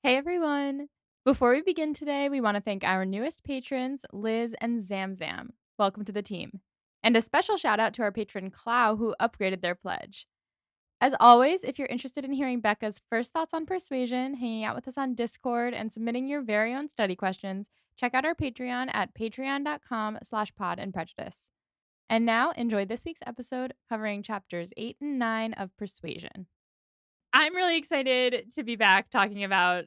Hey everyone! Before we begin today, we want to thank our newest patrons, Liz and Zamzam. Welcome to the team. And a special shout out to our patron Clow, who upgraded their pledge. As always, if you're interested in hearing Becca's first thoughts on Persuasion, hanging out with us on Discord, and submitting your very own study questions, check out our Patreon at patreon.com/pod and prejudice. And now, enjoy this week's episode covering chapters 8 and 9 of Persuasion. I'm really excited to be back talking about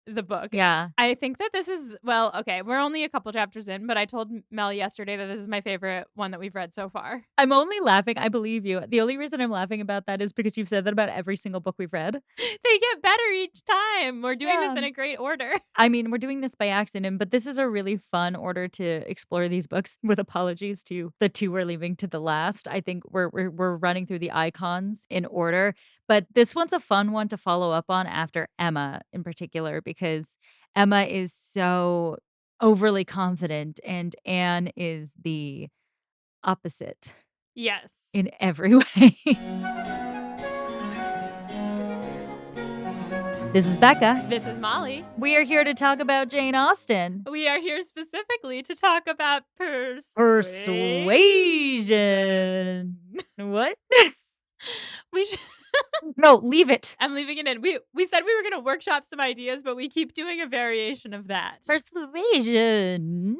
the book. Yeah. I think that this is okay, we're only a couple chapters in, but I told Mel yesterday that this is my favorite one that we've read so far. I'm only laughing, I believe you. The only reason I'm laughing about that is because you've said that about every single book we've read. They get better each time. We're doing this Yeah. in a great order. I mean, we're doing this by accident, but this is a really fun order to explore these books with apologies to the 2 we're leaving to the last. I think we're running through the icons in order, but this one's a fun one to follow up on after Emma in particular because Emma is so overly confident and Anne is the opposite Yes. in every way. This is Becca. This is Molly. We are here to talk about Jane Austen. We are here specifically to talk about Persuasion. What? We should No, leave it. I'm leaving it in. We said we were gonna workshop some ideas, but we keep doing a variation of that. Persuasion.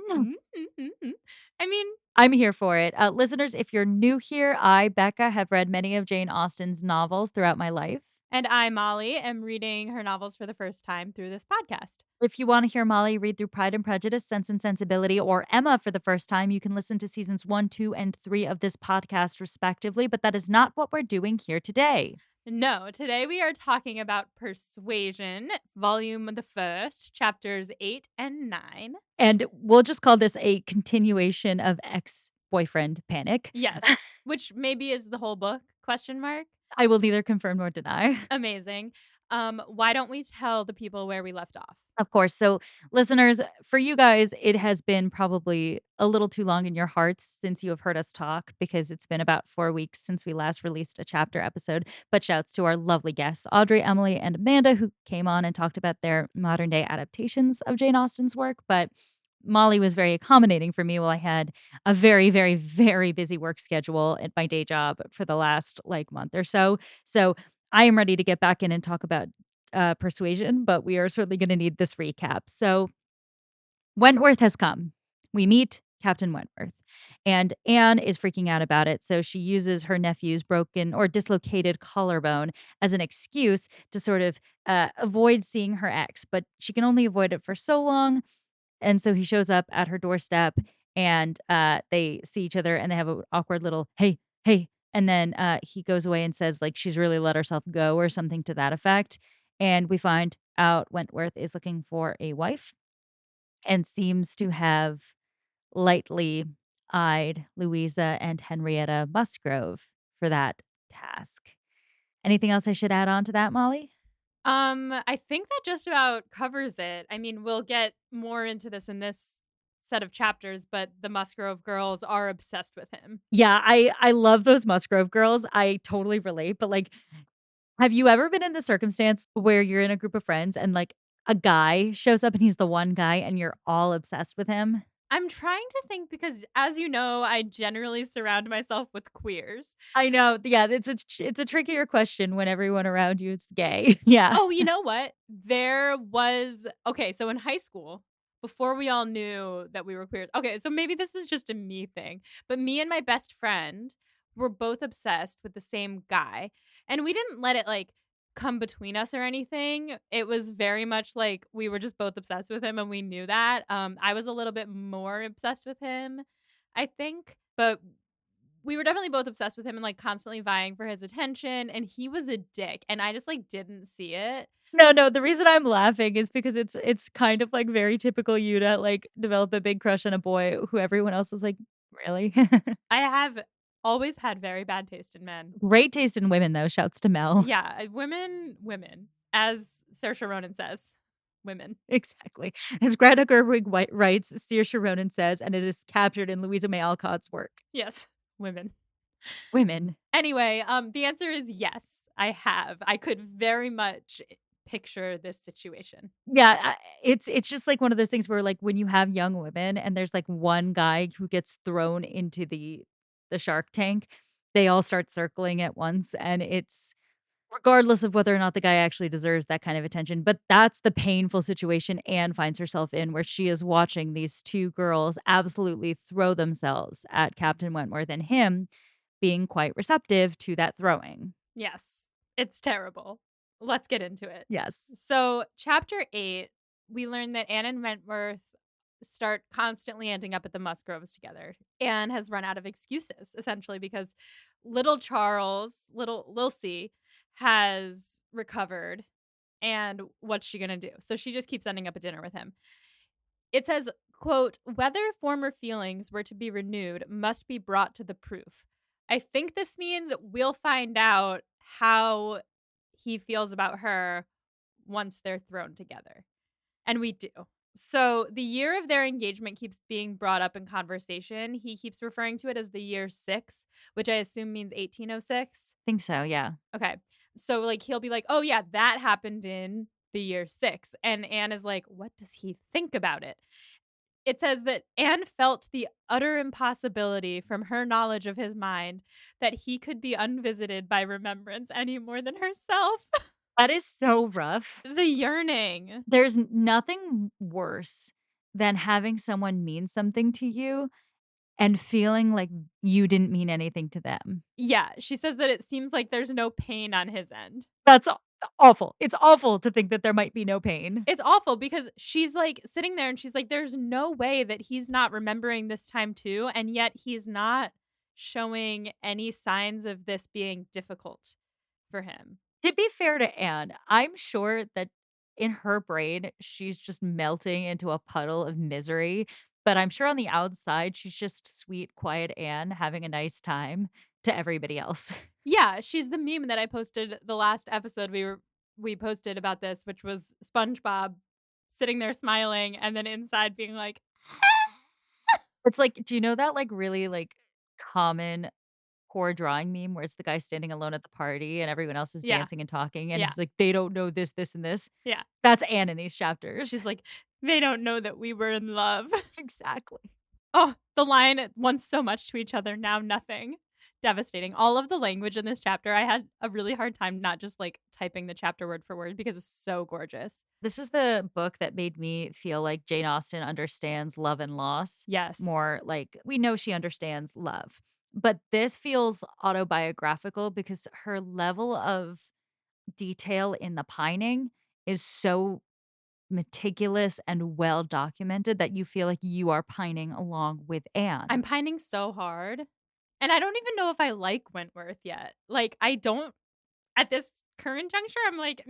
I mean, I'm here for it. Listeners, if you're new here, I, Becca, have read many of Jane Austen's novels throughout my life. and I, Molly, am reading her novels for the first time through this podcast. If you want to hear Molly read through Pride and Prejudice, Sense and Sensibility, or Emma for the first time, you can listen to seasons 1, 2, and 3 of this podcast, respectively. But that is not what we're doing here today. No, today we are talking about Persuasion, volume the first, chapters 8 and 9. And we'll just call this a continuation of ex-boyfriend panic. Yes, which maybe is the whole book, question mark. I will neither confirm nor deny. Amazing. Why don't we tell the people where we left off? Of course. So, listeners, for you guys, it has been probably a little too long in your hearts since you have heard us talk because it's been about 4 weeks since we last released a chapter episode. But shouts to our lovely guests, Audrey, Emily, and Amanda, who came on and talked about their modern day adaptations of Jane Austen's work. But Molly was very accommodating for me while I had a very, very, very busy work schedule at my day job for the last month or so. So I am ready to get back in and talk about Persuasion, but we are certainly going to need this recap. So Wentworth has come. We meet Captain Wentworth, and Anne is freaking out about it. So she uses her nephew's broken or dislocated collarbone as an excuse to sort of avoid seeing her ex, but she can only avoid it for so long. And so he shows up at her doorstep and they see each other and they have an awkward little, hey, hey. And then he goes away and says, like, she's really let herself go or something to that effect. And we find out Wentworth is looking for a wife and seems to have lightly eyed Louisa and Henrietta Musgrove for that task. Anything else I should add on to that, Molly? I think that just about covers it. I mean, we'll get more into this in this set of chapters, but the Musgrove girls are obsessed with him. Yeah, I love those Musgrove girls. I totally relate, but have you ever been in the circumstance where you're in a group of friends and a guy shows up and he's the one guy and you're all obsessed with him? I'm trying to think because, as you know, I generally surround myself with queers. I know. Yeah, it's a trickier question when everyone around you is gay. Yeah. Oh, you know what? There was okay, so in high school, before we all knew that we were queers. Okay, so maybe this was just a me thing, but me and my best friend were both obsessed with the same guy, and we didn't let it come between us or anything. It was very much like we were just both obsessed with him and we knew that. I was a little bit more obsessed with him, I think, but we were definitely both obsessed with him and constantly vying for his attention, and he was a dick and I just didn't see it. No, no, the reason I'm laughing is because it's kind of very typical you to develop a big crush on a boy who everyone else is like, "Really?" I have always had very bad taste in men. Great taste in women though, shouts to Mel. Yeah, women, as Saoirse Ronan says, women. Exactly. As Greta Gerwig writes, Saoirse Ronan says, and it is captured in Louisa May Alcott's work. Yes, women. Women. Anyway, the answer is yes, I have. I could very much picture this situation. Yeah, it's just like one of those things where, like, when you have young women and there's, like, one guy who gets thrown into the shark tank, they all start circling at once, and it's regardless of whether or not the guy actually deserves that kind of attention, but that's the painful situation Anne finds herself in, where she is watching these 2 girls absolutely throw themselves at Captain Wentworth and him being quite receptive to that throwing. Yes, it's terrible. Let's get into it. Yes. So, chapter 8, we learn that Anne and Wentworth start constantly ending up at the Musgroves together. Anne has run out of excuses, essentially, because little Charles, little Lilcy, has recovered. And what's she gonna do? So she just keeps ending up at dinner with him. It says, quote, whether former feelings were to be renewed must be brought to the proof. I think this means we'll find out how he feels about her once they're thrown together. And we do. So the year of their engagement keeps being brought up in conversation. He keeps referring to it as the year six, which I assume means 1806. Think so, yeah. Okay. So, like, he'll be like, "Oh, yeah, that happened in the year 6." And Anne is like, "What does he think about it?" It says that Anne felt the utter impossibility from her knowledge of his mind that he could be unvisited by remembrance any more than herself. That is so rough. The yearning. There's nothing worse than having someone mean something to you and feeling like you didn't mean anything to them. Yeah, she says that it seems like there's no pain on his end. That's awful. It's awful to think that there might be no pain. It's awful because she's, like, sitting there and she's like, "There's no way that he's not remembering this time too, and yet he's not showing any signs of this being difficult for him." To be fair to Anne, I'm sure that in her brain, she's just melting into a puddle of misery, but I'm sure on the outside, she's just sweet, quiet Anne having a nice time to everybody else. Yeah, she's the meme that I posted the last episode we posted about this, which was SpongeBob sitting there smiling and then inside being like, It's like, do you know that, like, really, like, common poor drawing meme where it's the guy standing alone at the party and everyone else is "Yeah, dancing and talking, and yeah, he's like, "They don't know this, this, and this." yeah." That's Anne in these chapters. She's like, "They don't know that we were in love." Exactly. Oh, the line once so much to each other, now nothing. Devastating. All of the language in this chapter, I had a really hard time not just, like, typing the chapter word for word because it's so gorgeous. This is the book that made me feel like Jane Austen understands love and loss Yes. more like we know she understands love. But this feels autobiographical because her level of detail in the pining is so meticulous and well documented that you feel like you are pining along with I'm Anne. pining so hard, and I don't even know if I like Wentworth yet. Like, I don't at this current juncture, I'm like,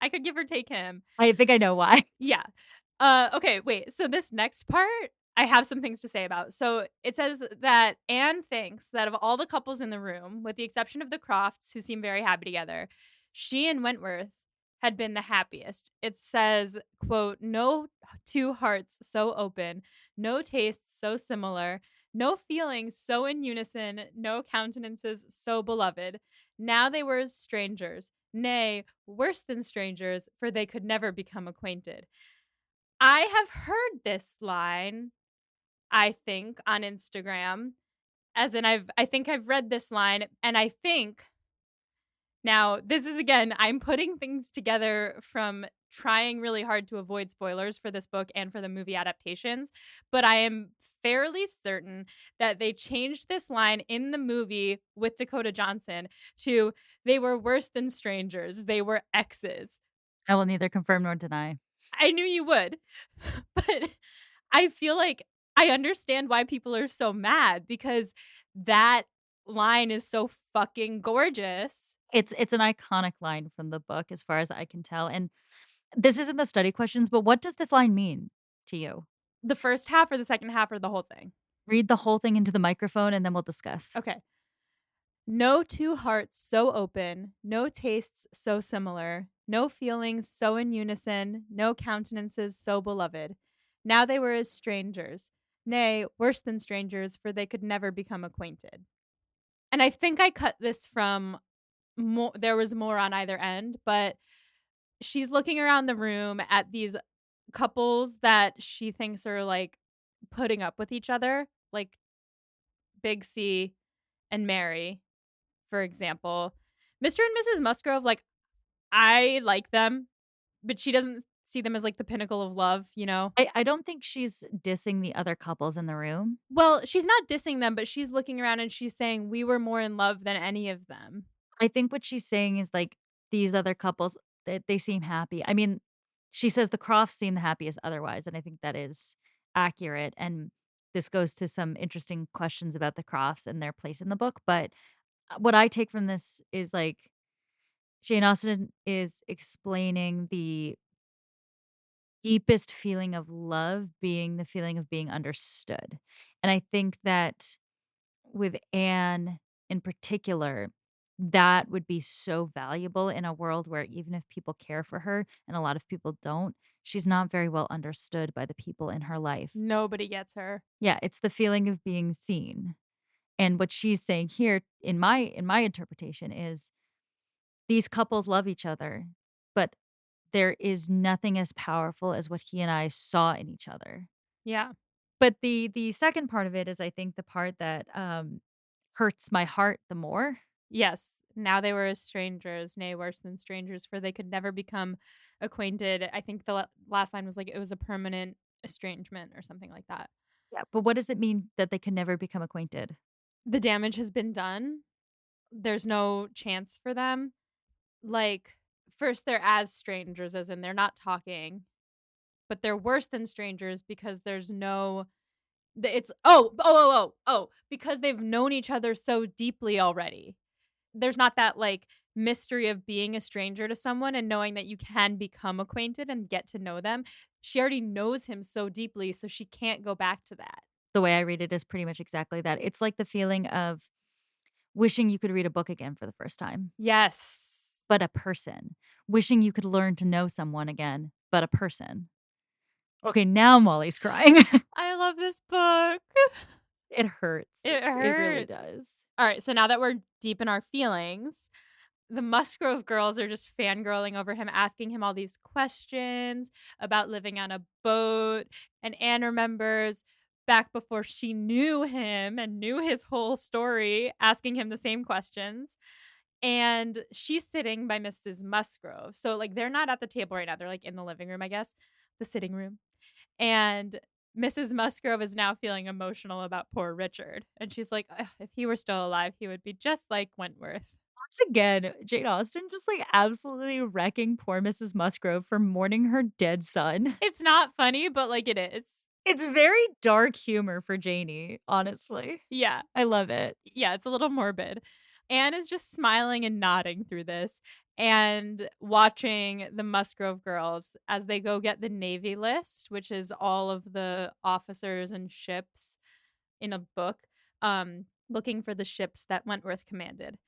I could give or take him." I think I know why. Yeah. Okay, wait. So this next part, I have some things to say about. So it says that Anne thinks that of all the couples in the room, with the exception of the Crofts, who seem very happy together, she and Wentworth had been the happiest. It says, quote, no two hearts so open, no tastes so similar, no feelings so in unison, no countenances so beloved. Now they were as strangers, nay, worse than strangers, for they could never become acquainted. I have heard this line, I think, on Instagram, as in I think I've read this line, and I think now this is again, I'm putting things together from trying really hard to avoid spoilers for this book and for the movie adaptations, but I am fairly certain that they changed this line in the movie with Dakota Johnson to "They were worse than strangers, they were exes." I will neither confirm nor deny. I knew you would. But I feel like I understand why people are so mad because that line is so fucking gorgeous. It's an iconic line from the book as far as I can tell, and this isn't the study questions, but what does this line mean to you? The first half or the second half or the whole thing? Read the whole thing into the microphone and then we'll discuss. Okay. No two hearts so open, no tastes so similar, no feelings so in unison, no countenances so beloved. Now they were as strangers, nay, worse than strangers, for they could never become acquainted. And I think I cut this from there was more on either end, but she's looking around the room at these couples that she thinks are, like, putting up with each other, like Big C and Mary, for example. Mr. and Mrs. Musgrove, like, I like them, but she doesn't see them as, like, the pinnacle of love, you know? I don't think she's dissing the other couples in the room. Well, she's not dissing them, but she's looking around and she's saying, "We were more in love than any of them." I think what she's saying is, like, these other couples, they seem happy. I mean, she says the Crofts seem the happiest otherwise, and I think that is accurate, and this goes to some interesting questions about the Crofts and their place in the book, but, what I take from this is, like, Jane Austen is explaining the deepest feeling of love being the feeling of being understood, and I think that with Anne in particular, that would be so valuable in a world where even if people care for her, and a lot of people don't, she's not very well understood by the people in her life. Nobody gets her. Yeah, it's the feeling of being seen. And what she's saying here in my interpretation is these couples love each other, but there is nothing as powerful as what he and I saw in each other. Yeah. But the second part of it is I think the part that hurts my heart the more. Yes. Now they were as strangers, nay, worse than strangers, for they could never become acquainted. I think the last line was like, it was a permanent estrangement or something like that. Yeah, but what does it mean that they can never become acquainted? The damage has been done. There's no chance for them. Like, first, they're as strangers, as in they're not talking, but they're worse than strangers because there's no. It's because they've known each other so deeply already. There's not that, like, mystery of being a stranger to someone and knowing that you can become acquainted and get to know them. She already knows him so deeply, so she can't go back to that. The way I read it is pretty much exactly that. It's like the feeling of wishing you could read a book again for the first time, Yes. but a person. Wishing you could learn to know someone again, but a person. Okay, now Molly's crying. I love this book. It hurts. It It really hurts. does. Alright, so now that we're deep in our feelings, the Musgrove girls are just fangirling over him, asking him all these questions about living on a boat, and Anne remembers back before she knew him and knew his whole story, asking him the same questions, and she's sitting by Mrs. Musgrove. So, like, they're not at the table right now, they're, like, in the living room, I guess, the sitting room, and Mrs. Musgrove is now feeling emotional about poor Richard, and she's like, "Ugh, if he were still alive, he would be just like Wentworth." Once again, Jane Austen just, like, absolutely wrecking poor Mrs. Musgrove for mourning her dead son. It's not funny, but, like, it is. It's very dark humor for Janie, honestly. Yeah. I love it. Yeah, it's a little morbid. Anne is just smiling and nodding through this and watching the Musgrove girls as they go get the Navy list, which is all of the officers and ships in a book, looking for the ships that Wentworth commanded.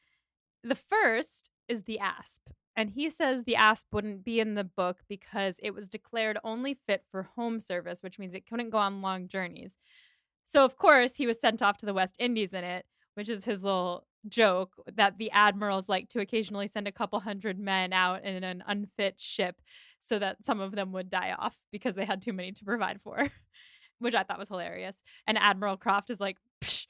The first is the Asp, and he says the Asp wouldn't be in the book because it was declared only fit for home service, which means it couldn't go on long journeys. So, of course, he was sent off to the West Indies in it, which is his little joke that the admirals like to occasionally send a couple hundred men out in an unfit ship so that some of them would die off because they had too many to provide for, which I thought was hilarious. And Admiral Croft is like, "Psh,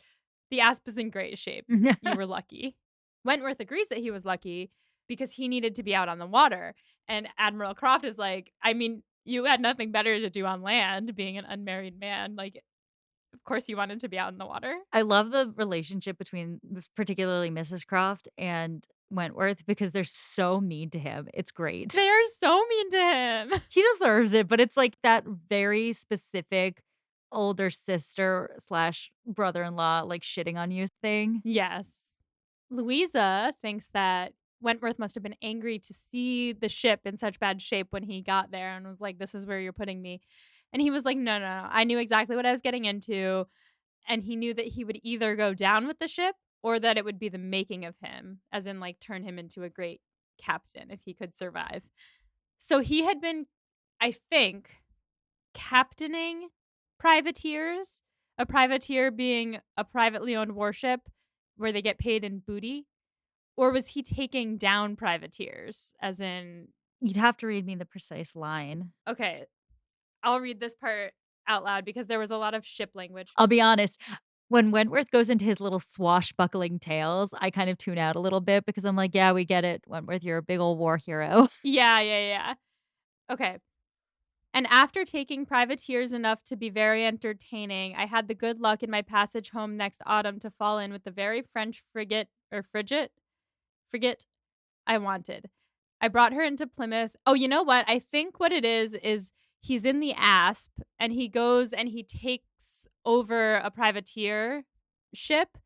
the Asp is in great shape. You were lucky." Wentworth agrees that he was lucky because he needed to be out on the water. And Admiral Croft is like, I mean, you had nothing better to do on land being an unmarried man. Like, of course, you wanted to be out in the water. I love the relationship between particularly Mrs. Croft and Wentworth because they're so mean to him. It's great. They are so mean to him. He deserves it, but it's like that very specific older sister slash brother-in-law, like, shitting on you thing. Yes. Louisa thinks that Wentworth must have been angry to see the ship in such bad shape when he got there and was like, "This is where you're putting me." And he was like, "No, no, no. I knew exactly what I was getting into." And he knew that he would either go down with the ship or that it would be the making of him, as in, like, turn him into a great captain if he could survive. So he had been, I think, captaining privateers, a privateer being a privately owned warship where they get paid in booty, or was he taking down privateers, as in You'd have to read me the precise line. Okay, I'll read this part out loud because there was a lot of ship language. I'll be honest, when Wentworth goes into his little swashbuckling tales, I kind of tune out a little bit because I'm like, "Yeah, we get it, Wentworth, you're a big old war hero." Yeah, yeah, yeah. Okay. And after taking privateers enough to be very entertaining, I had the good luck in my passage home next autumn to fall in with the very French frigate I wanted. I brought her into Plymouth. Oh, you know what? I think what it is he's in the Asp and he goes and he takes over a privateer ship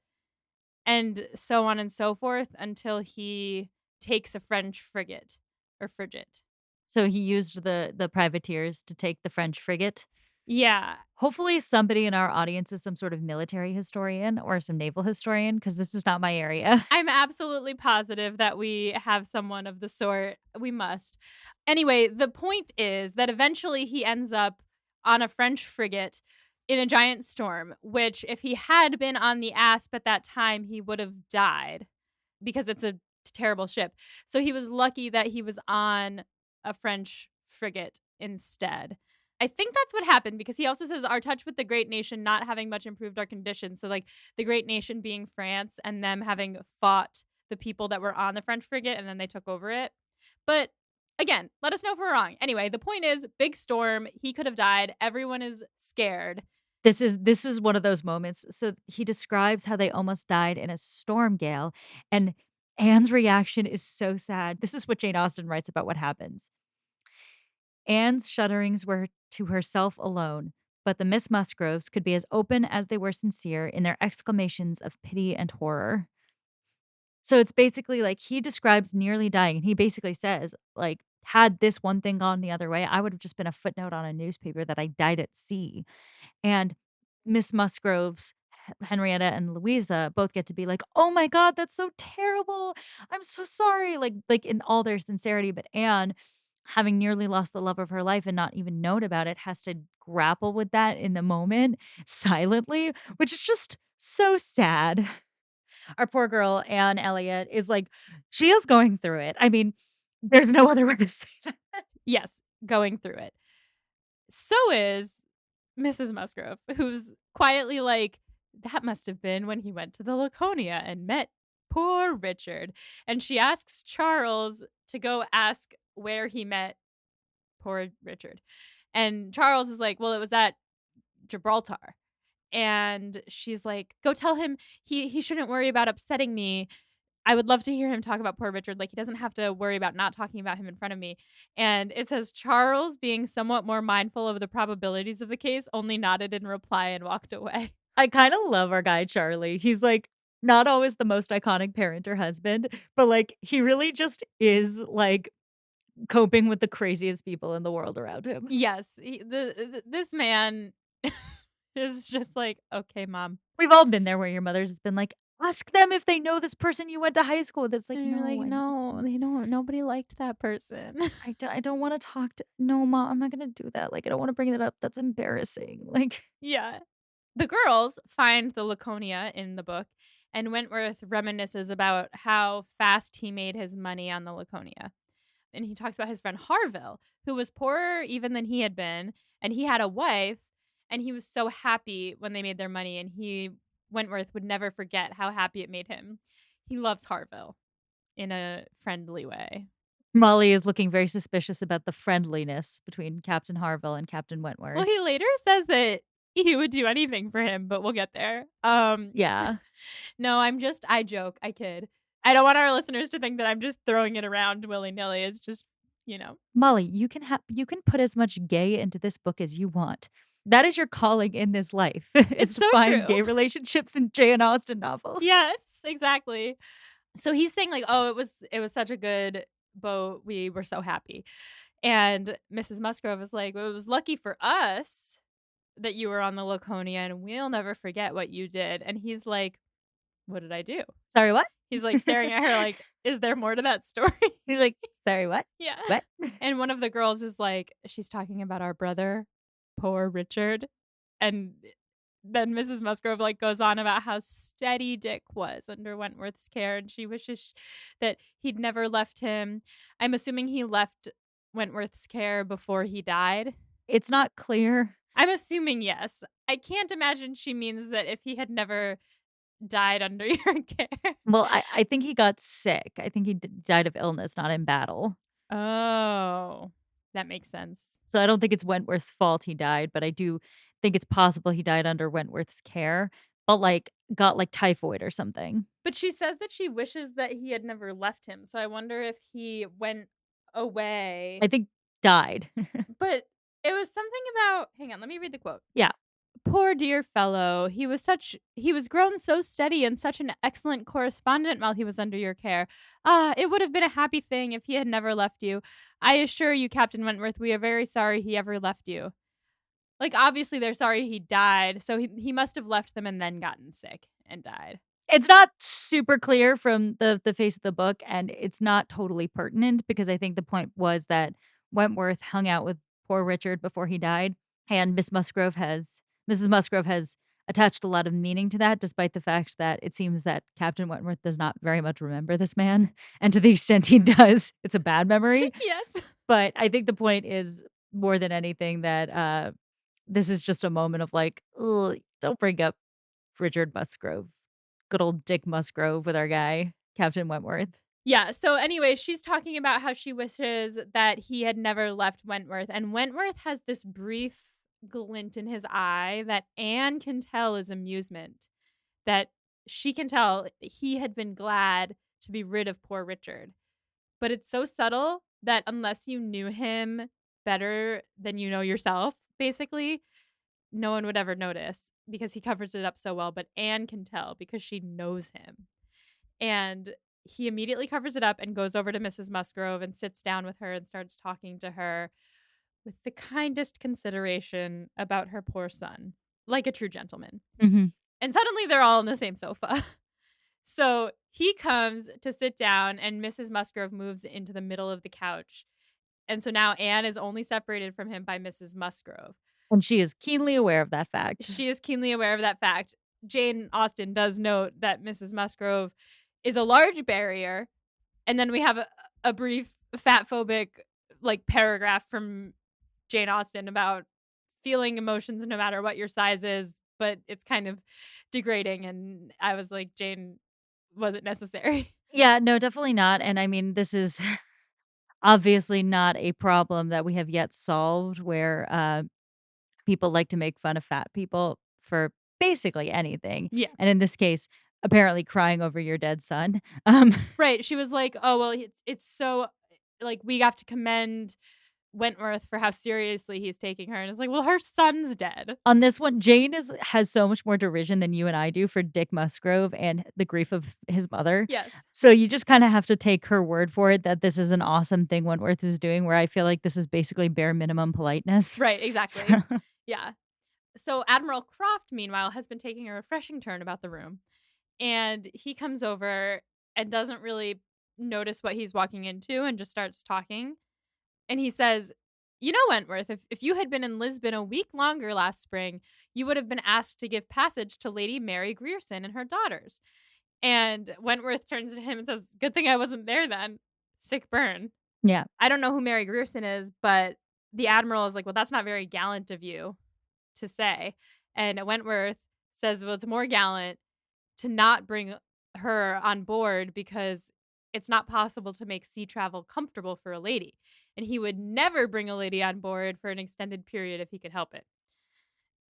and so on and so forth until he takes a French frigate or frigate. So he used the privateers to take the French frigate. Yeah, Hopefully, somebody in our audience is some sort of military historian or some naval historian, because this is not my area. I'm absolutely positive that we have someone of the sort. We must. Anyway, the point is that eventually he ends up on a French frigate in a giant storm, which, if he had been on the Asp at that time, he would have died because it's a terrible ship. So he was lucky that he was on a French frigate instead. I think that's what happened because he also says our touch with the great nation not having much improved our condition. So like the great nation being France and them having fought the people that were on the French frigate and then they took over it. But again, let us know if we're wrong. Anyway, the point is big storm, he could have died. Everyone is scared. This is one of those moments. So he describes how they almost died in a storm gale, and Anne's reaction is so sad. This is what Jane Austen writes about what happens. Anne's shudderings were to herself alone, but the Miss Musgroves could be as open as they were sincere in their exclamations of pity and horror. So it's basically like he describes nearly dying, and he basically says, like, had this one thing gone the other way, I would have just been a footnote on a newspaper that I died at sea. And Miss Musgrove's Henrietta and Louisa both get to be like, "Oh my god, that's so terrible. I'm so sorry." Like in all their sincerity, but Anne, having nearly lost the love of her life and not even known about it, has to grapple with that in the moment silently, which is just so sad. Our poor girl, Anne Elliot, is like, she is going through it. I mean, there's no other way to say that. Yes, going through it. So is Mrs. Musgrove, who's quietly like, that must have been when he went to the Laconia and met poor Richard. And she asks Charles to go ask where he met poor Richard. And Charles is like, well, it was at Gibraltar. And she's like, go tell him he shouldn't worry about upsetting me. I would love to hear him talk about poor Richard. Like, he doesn't have to worry about not talking about him in front of me. And it says Charles, being somewhat more mindful of the probabilities of the case, only nodded in reply and walked away. I kinda love our guy Charlie. He's, like, not always the most iconic parent or husband, but, like, he really just is, like, coping with the craziest people in the world around him. Yes, this man is just like, okay, mom. We've all been there where your mother's been like, "Ask them if they know this person you went to high school with." It's like, And you're "No, like, no, they don't. Nobody liked that person. I don't wanna talk to no, mom, I'm not gonna do that, like, I don't wanna bring that up, that's embarrassing." Like, Yeah. The girls find the Laconia in the book, and Wentworth reminisces about how fast he made his money on the Laconia. And he talks about his friend Harville, who was poorer even than he had been, and he had a wife, and he was so happy when they made their money, and Wentworth would never forget how happy it made him. He loves Harville in a friendly way. Molly is looking very suspicious about the friendliness between Captain Harville and Captain Well, Wentworth. he later says that he would do anything for him, but we'll get there. Yeah. No, I joke, I kid. I don't want our listeners to think that I'm just throwing it around willy-nilly. It's just, you know. Molly, you can put as much gay into this book as you want. That is your calling in this life, is It's to so find true. gay relationships in Jane Austen novels. Yes, exactly. So he's saying like, "Oh, it was such a good boat. We were so happy." And Mrs. Musgrove is like, "Well, it was lucky for us that you were on the Laconia, and we'll never forget what you did." And he's like, "What did I do?" Sorry, what? He's like staring at her like, "Is there more to that story?" He's like, "Sorry, what? Yeah. What?" And one of the girls is like, she's talking about our brother, poor Richard. And then Mrs. Musgrove like goes on about how steady Dick was under Wentworth's care and she wishes that he'd never left him. I'm assuming he left Wentworth's care before he died? It's not clear. I'm assuming yes. I can't imagine she means that if he had never died under your care. Well, I think he got sick. I think he died of illness, not in battle. Oh, that makes sense. So I don't think it's Wentworth's fault he died, but I do think it's possible he died under Wentworth's care, but, like, got, like, typhoid or something. But she says that she wishes that he had never left him, so I wonder if he went away. I think died. But it was something about, hang on, let me read the quote. Yeah. "Poor dear fellow, he was grown so steady and such an excellent correspondent while he was under your care. Ah, it would have been a happy thing if he had never left you. I assure you, Captain Wentworth, we are very sorry he ever left you." Like, obviously, they're sorry he died, so he must have left them and then gotten sick and died. It's not super clear from the face of the book, and it's not totally pertinent because I think the point was that Wentworth hung out with poor Richard before he died, and Mrs. Musgrove has attached a lot of meaning to that, despite the fact that it seems that Captain Wentworth does not very much remember this man, and to the extent he does, it's a bad memory. Yes. But I think the point is more than anything that, this is just a moment of like, "Ugh, don't bring up Richard Musgrove." Good old Dick Musgrove with our guy, Captain Wentworth. Yeah, so anyway, she's talking about how she wishes that he had never left Wentworth, and Wentworth has this brief glint in his eye that Anne can tell is amusement, that she can tell he had been glad to be rid of poor Richard. But it's so subtle that unless you knew him better than you know yourself, basically, no one would ever notice because he covers it up so well, but Anne can tell because she knows him. And he immediately covers it up and goes over to Mrs. Musgrove and sits down with her and starts talking to her with the kindest consideration about her poor son, like a true gentleman. Mhm. And suddenly they're all on the same sofa. So he comes to sit down, and Mrs. Musgrove moves into the middle of the couch. And so now Anne is only separated from him by Mrs. Musgrove. And she is keenly aware of that fact. She is keenly aware of that fact. Jane Austen does note that Mrs. Musgrove is a large barrier. And then we have a brief fat phobic like paragraph from Jane Austen about feeling emotions no matter what your size is, but it's kind of degrading. And I was like, Jane, was it necessary? Yeah, no, definitely not, and I mean, this is obviously not a problem that we have yet solved where, people like to make fun of fat people for basically anything, Yeah. and in this case, apparently crying over your dead son. Um Right. She was like, "Oh, well, it's so like we have to commend Wentworth for how seriously he's taking her." And it's like, "Well, her son's dead." On this one, Jane has so much more derision than you and I do for Dick Musgrove and the grief of his mother. Yes. So you just kinda have to take her word for it that this is an awesome thing Wentworth is doing, where I feel like this is basically bare minimum politeness. Right, So exactly. Yeah. So Admiral Croft, meanwhile, has been taking a refreshing turn about the room, and he comes over and doesn't really notice what he's walking into and just starts talking. And he says, "You know, Wentworth, if you had been in Lisbon a week longer last spring, you would have been asked to give passage to Lady Mary Grierson and her daughters." And Wentworth turns to him and says, "Good thing I wasn't there then. Sick burn." yeah. I don't know who Mary Grierson is, but the Admiral is like, "Well, that's not very gallant of you to say." And Wentworth says, "Well, it's more gallant to not bring her on board because it's not possible to make sea travel comfortable for a lady. And he would never bring a lady on board for an extended period if he could help it."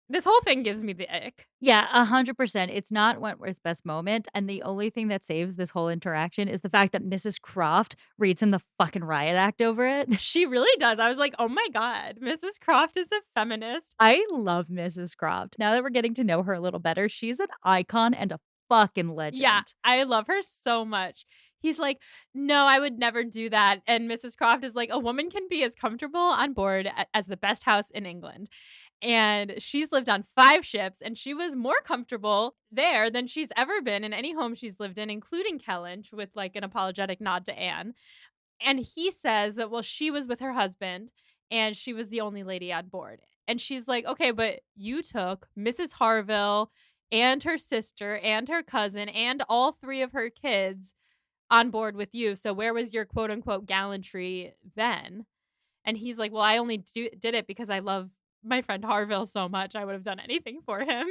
This whole thing gives me the ick. Yeah, 100%. It's not Wentworth's best moment, and the only thing that saves this whole interaction is the fact that Mrs. Croft reads him the fucking riot act over it. She really does. I was like, oh my God, Mrs. Croft is a feminist. I love Mrs. Croft. Now that we're getting to know her a little better, she's an icon and a fucking Yeah, legend. I love her so much. He's like, "No, I would never do that." And Mrs. Croft is like, "A woman can be as comfortable on board as the best house in England." And she's lived on 5 ships, and she was more comfortable there than she's ever been in any home she's lived in, including Kellynch, with like an apologetic nod to Anne. And he says that, well, she was with her husband and she was the only lady on board. And she's like, "Okay, but you took Mrs. Harville and her sister and her cousin and all 3 of her kids on board with you. So where was your quote unquote gallantry then?" And he's like, "Well, I only did it because I love my friend Harville so much. I would have done anything for him."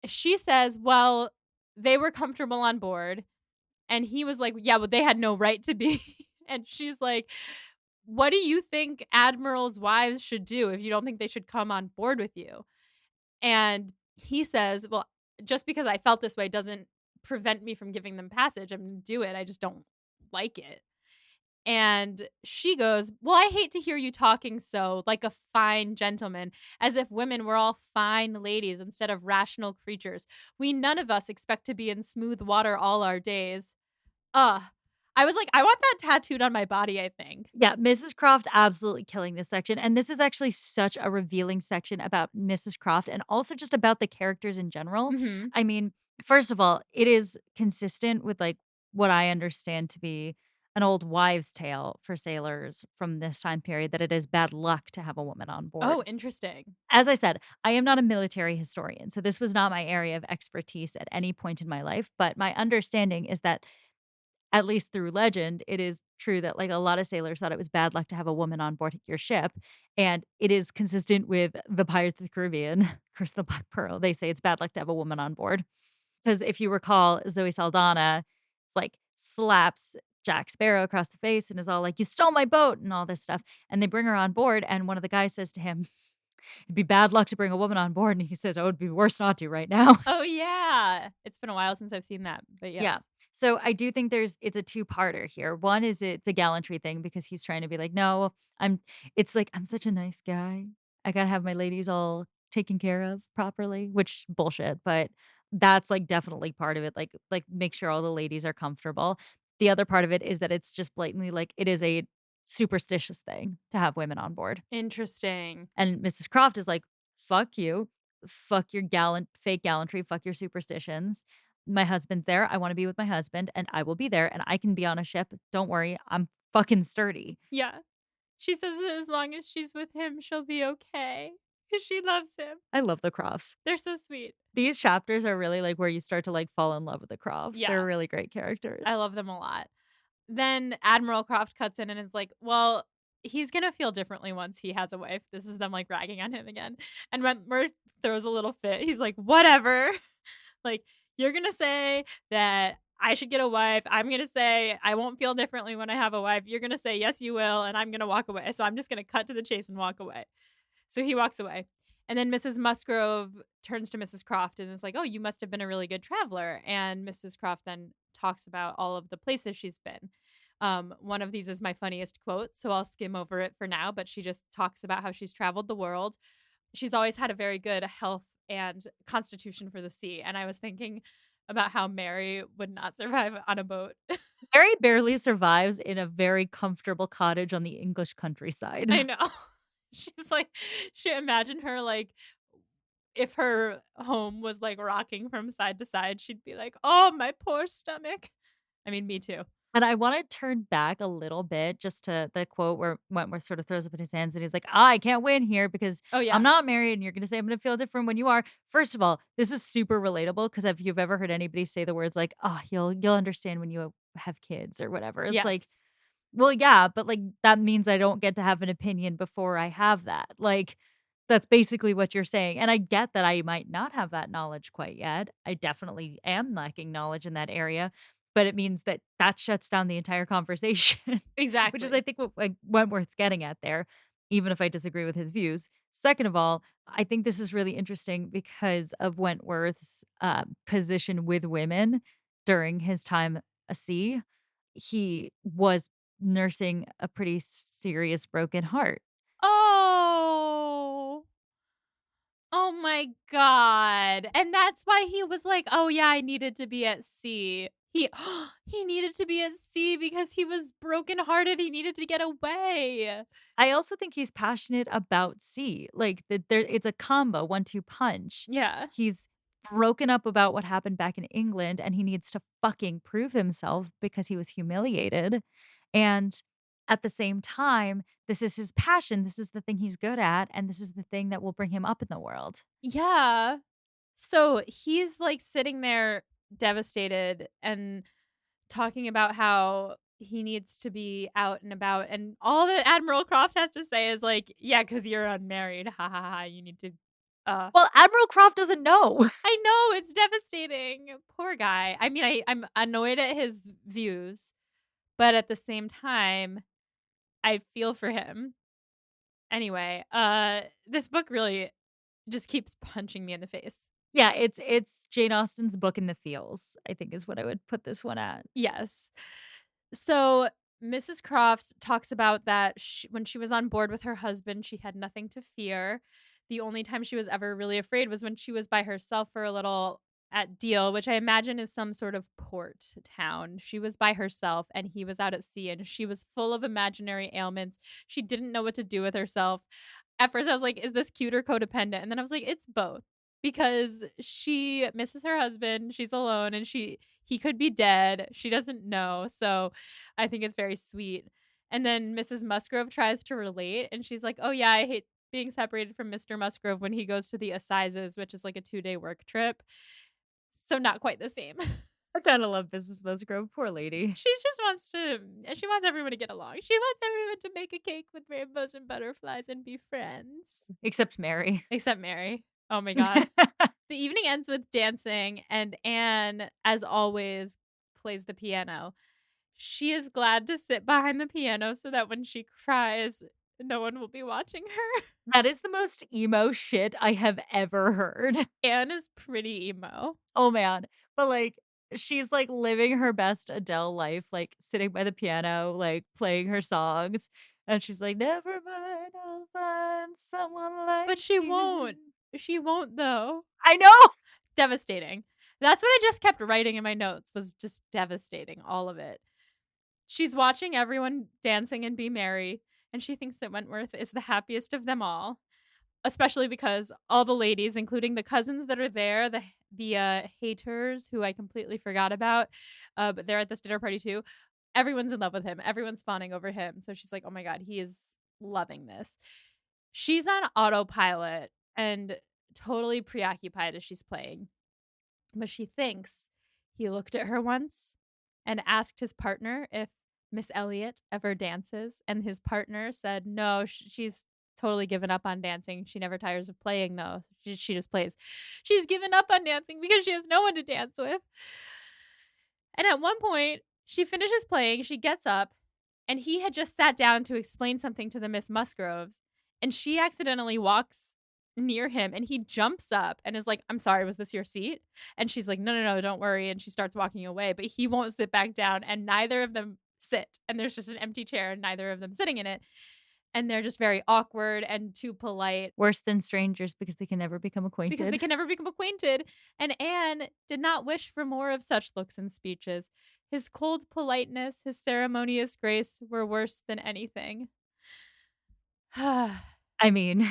She says, "Well, they were comfortable on board." And he was like, "Yeah, but they had no right to be." And she's like, "What do you think admirals' wives should do if you don't think they should come on board with you?" And he says, "Well, just because I felt this way doesn't prevent me from giving them passage. I'm gonna do it. I just don't like it." And she goes, "Well, I hate to hear you talking so like a fine gentleman, as if women were all fine ladies instead of rational creatures. We none of us expect to be in smooth water all our days." Ugh. I was like, "I want that tattooed on my body, I think." Yeah, Mrs. Croft absolutely killing this section, and this is actually such a revealing section about Mrs. Croft and also just about the characters in general. Mhm. I mean, first of all, it is consistent with, like, what I understand to be an old wives' tale for sailors from this time period that it is bad luck to have a woman on Oh, board. interesting. As I said, I am not a military historian, so this was not my area of expertise at any point in my life, but my understanding is that at least through legend, it is true that, like, a lot of sailors thought it was bad luck to have a woman on board your ship, and it is consistent with the Pirates of the Caribbean, Curse of the Black Pearl. They say it's bad luck to have a woman on board because if you recall, Zoe Saldana, like, slaps Jack Sparrow across the face and is all like, "You stole my boat," and all this stuff, and they bring her on board, and one of the guys says to him, "It'd be bad luck to bring a woman on board," and he says, "Oh, it'd be worse not to right now." Oh, yeah. It's been a while since I've seen that, but Yeah. yes. So I do think it's a two-parter here. One is it's a gallantry thing because he's trying to be like, "No, I'm" it's like, "I'm such a nice guy. I gotta have my ladies all taken care of properly," which bullshit, but that's, like, definitely part of it, like, make sure all the ladies are comfortable. The other part of it is that it's just blatantly, like, it is a superstitious thing to have women on board. Interesting. And Mrs. Croft is like, "Fuck you. Fuck your fake gallantry, fuck your superstitions. My husband's there. I wanna be with my husband, and I will be there, and I can be on a ship. Don't worry. I'm fucking sturdy." Yeah. She says that as long as she's with him, she'll be okay because she loves him. I love the Crofts. They're so sweet. These chapters are really, like, where you start to, like, fall in love with the Crofts. They're Yeah, really great I characters. love them a lot. Then Admiral Croft cuts in and is like, "Well, he's gonna feel differently once he has a wife." This is them, like, ragging on him again. And Wentworth throws a little fit. He's like, "Whatever." Like, "You're gonna say that I should get a wife. I'm gonna say I won't feel differently when I have a wife. You're gonna say, 'Yes, you will,' and I'm gonna walk away. So I'm just gonna cut to the chase and walk away." So he walks away. And then Mrs. Musgrove turns to Mrs. Croft and is like, "Oh, you must have been a really good traveler." And Mrs. Croft then talks about all of the places she's been. One of these is my funniest quote, so I'll skim over it for now, but she just talks about how she's traveled the world. She's always had a very good health and constitution for the sea. And I was thinking about how Mary would not survive on a boat. Mary barely survives in a very comfortable cottage on the English countryside. I know. She's like, she imagine her like if her home was, like, rocking from side to side, she'd be like, "Oh, my poor stomach." I mean, me too. And I wanna turn back a little bit just to the quote where Wentworth sort of throws up in his hands and he's like, "Ah, I can't win here because Oh, I'm yeah. not married and you're gonna say I'm gonna feel different when you are." First of all, this is super relatable because if you've ever heard anybody say the words like, "Oh, you'll understand when you have kids," or whatever. It's like, Yes. well, yeah, but, like, that means I don't get to have an opinion before I have that. Like, that's basically what you're saying, and I get that I might not have that knowledge quite yet. I definitely am lacking knowledge in that area, but it means that that shuts down the entire conversation, which is, I Exactly. think, what, like, Wentworth's getting at there, even if I disagree with his views. Second of all, I think this is really interesting because of Wentworth's, position with women during his time a sea. He was nursing a pretty serious broken heart. Oh. Oh my god. And that's why he was like, "Oh, yeah, I needed to be at sea." He needed to be at sea because he was brokenhearted, he needed to get away. I also think he's passionate about sea, like, there it's a combo, one-two punch. Yeah. He's broken up about what happened back in England, and he needs to fucking prove himself because he was humiliated, and at the same time, this is his passion, this is the thing he's good at, and this is the thing that will bring him up in the world. Yeah. So, he's, like, sitting there devastated and talking about how he needs to be out and about, and all that Admiral Croft has to say is like, "Yeah, because 'cause you're unmarried. Ha, ha, ha, you need to" uh, Well, Admiral Croft doesn't know. I know, it's devastating. Poor guy. I mean, I'm annoyed at his views, but at the same time, I feel for him. Anyway, this book really just keeps punching me in the face. Yeah, it's Jane Austen's book in the feels, I think is what I would put this one at. Yes. So, Mrs. Crofts talks about that when she was on board with her husband, she had nothing to fear. The only time she was ever really afraid was when she was by herself for a little at Deal, which I imagine is some sort of port town. She was by herself and he was out at sea and she was full of imaginary ailments. She didn't know what to do with herself. At first, I was like, is this cute or codependent? And then I was like, it's both because she misses her husband. She's alone and he could be dead. She doesn't know. So I think it's very sweet. And then Mrs. Musgrove tries to relate and she's like, oh, yeah, I hate being separated from Mr. Musgrove when he goes to the assizes, which is like a 2-day work trip. So not quite the same. I kinda love Mrs. Musgrove, poor lady. She wants everyone to get along. She wants everyone to make a cake with rainbows and butterflies and be friends. Except Mary. Except Mary. Oh my god. The evening ends with dancing, and Anne, as always, plays the piano. She is glad to sit behind the piano so that when she cries, no one will be watching her. That is the most emo shit I have ever heard. Anne is pretty emo. Oh, man. But, like, she's, like, living her best Adele life, like, sitting by the piano, like, playing her songs, and she's like, "Never mind, I'll find someone But like she you." won't. She won't though. I know! Devastating. That's what I just kept writing in my notes was just devastating, all of it. She's watching everyone dancing and be merry, and she thinks that Wentworth is the happiest of them all, especially because all the ladies, including the cousins that are there, the haters who I completely forgot about, but they're at this dinner party too. Everyone's in love with him. Everyone's fawning over him. So she's like, "Oh my god, he is loving this." She's on autopilot and totally preoccupied as she's playing. But she thinks he looked at her once and asked his partner if Miss Elliot ever dances, and his partner said, "No, she's totally given up on dancing. She never tires of playing, though. She just plays. She's given up on dancing because she has no one to dance with." And at one point, she finishes playing, she gets up, and he had just sat down to explain something to the Miss Musgroves, and she accidentally walks near him, and he jumps up and is like, "I'm sorry, was this your seat?" And she's like, "No, no, no, don't worry," and she starts walking away, but he won't sit back down, and neither of them sit, and there's just an empty chair and neither of them sitting in it, and they're just very awkward and too polite Worse than strangers because they can never become because they acquainted. can never become acquainted, and Anne did not wish for more of such looks and speeches. His cold politeness, his ceremonious grace were worse than anything. I mean,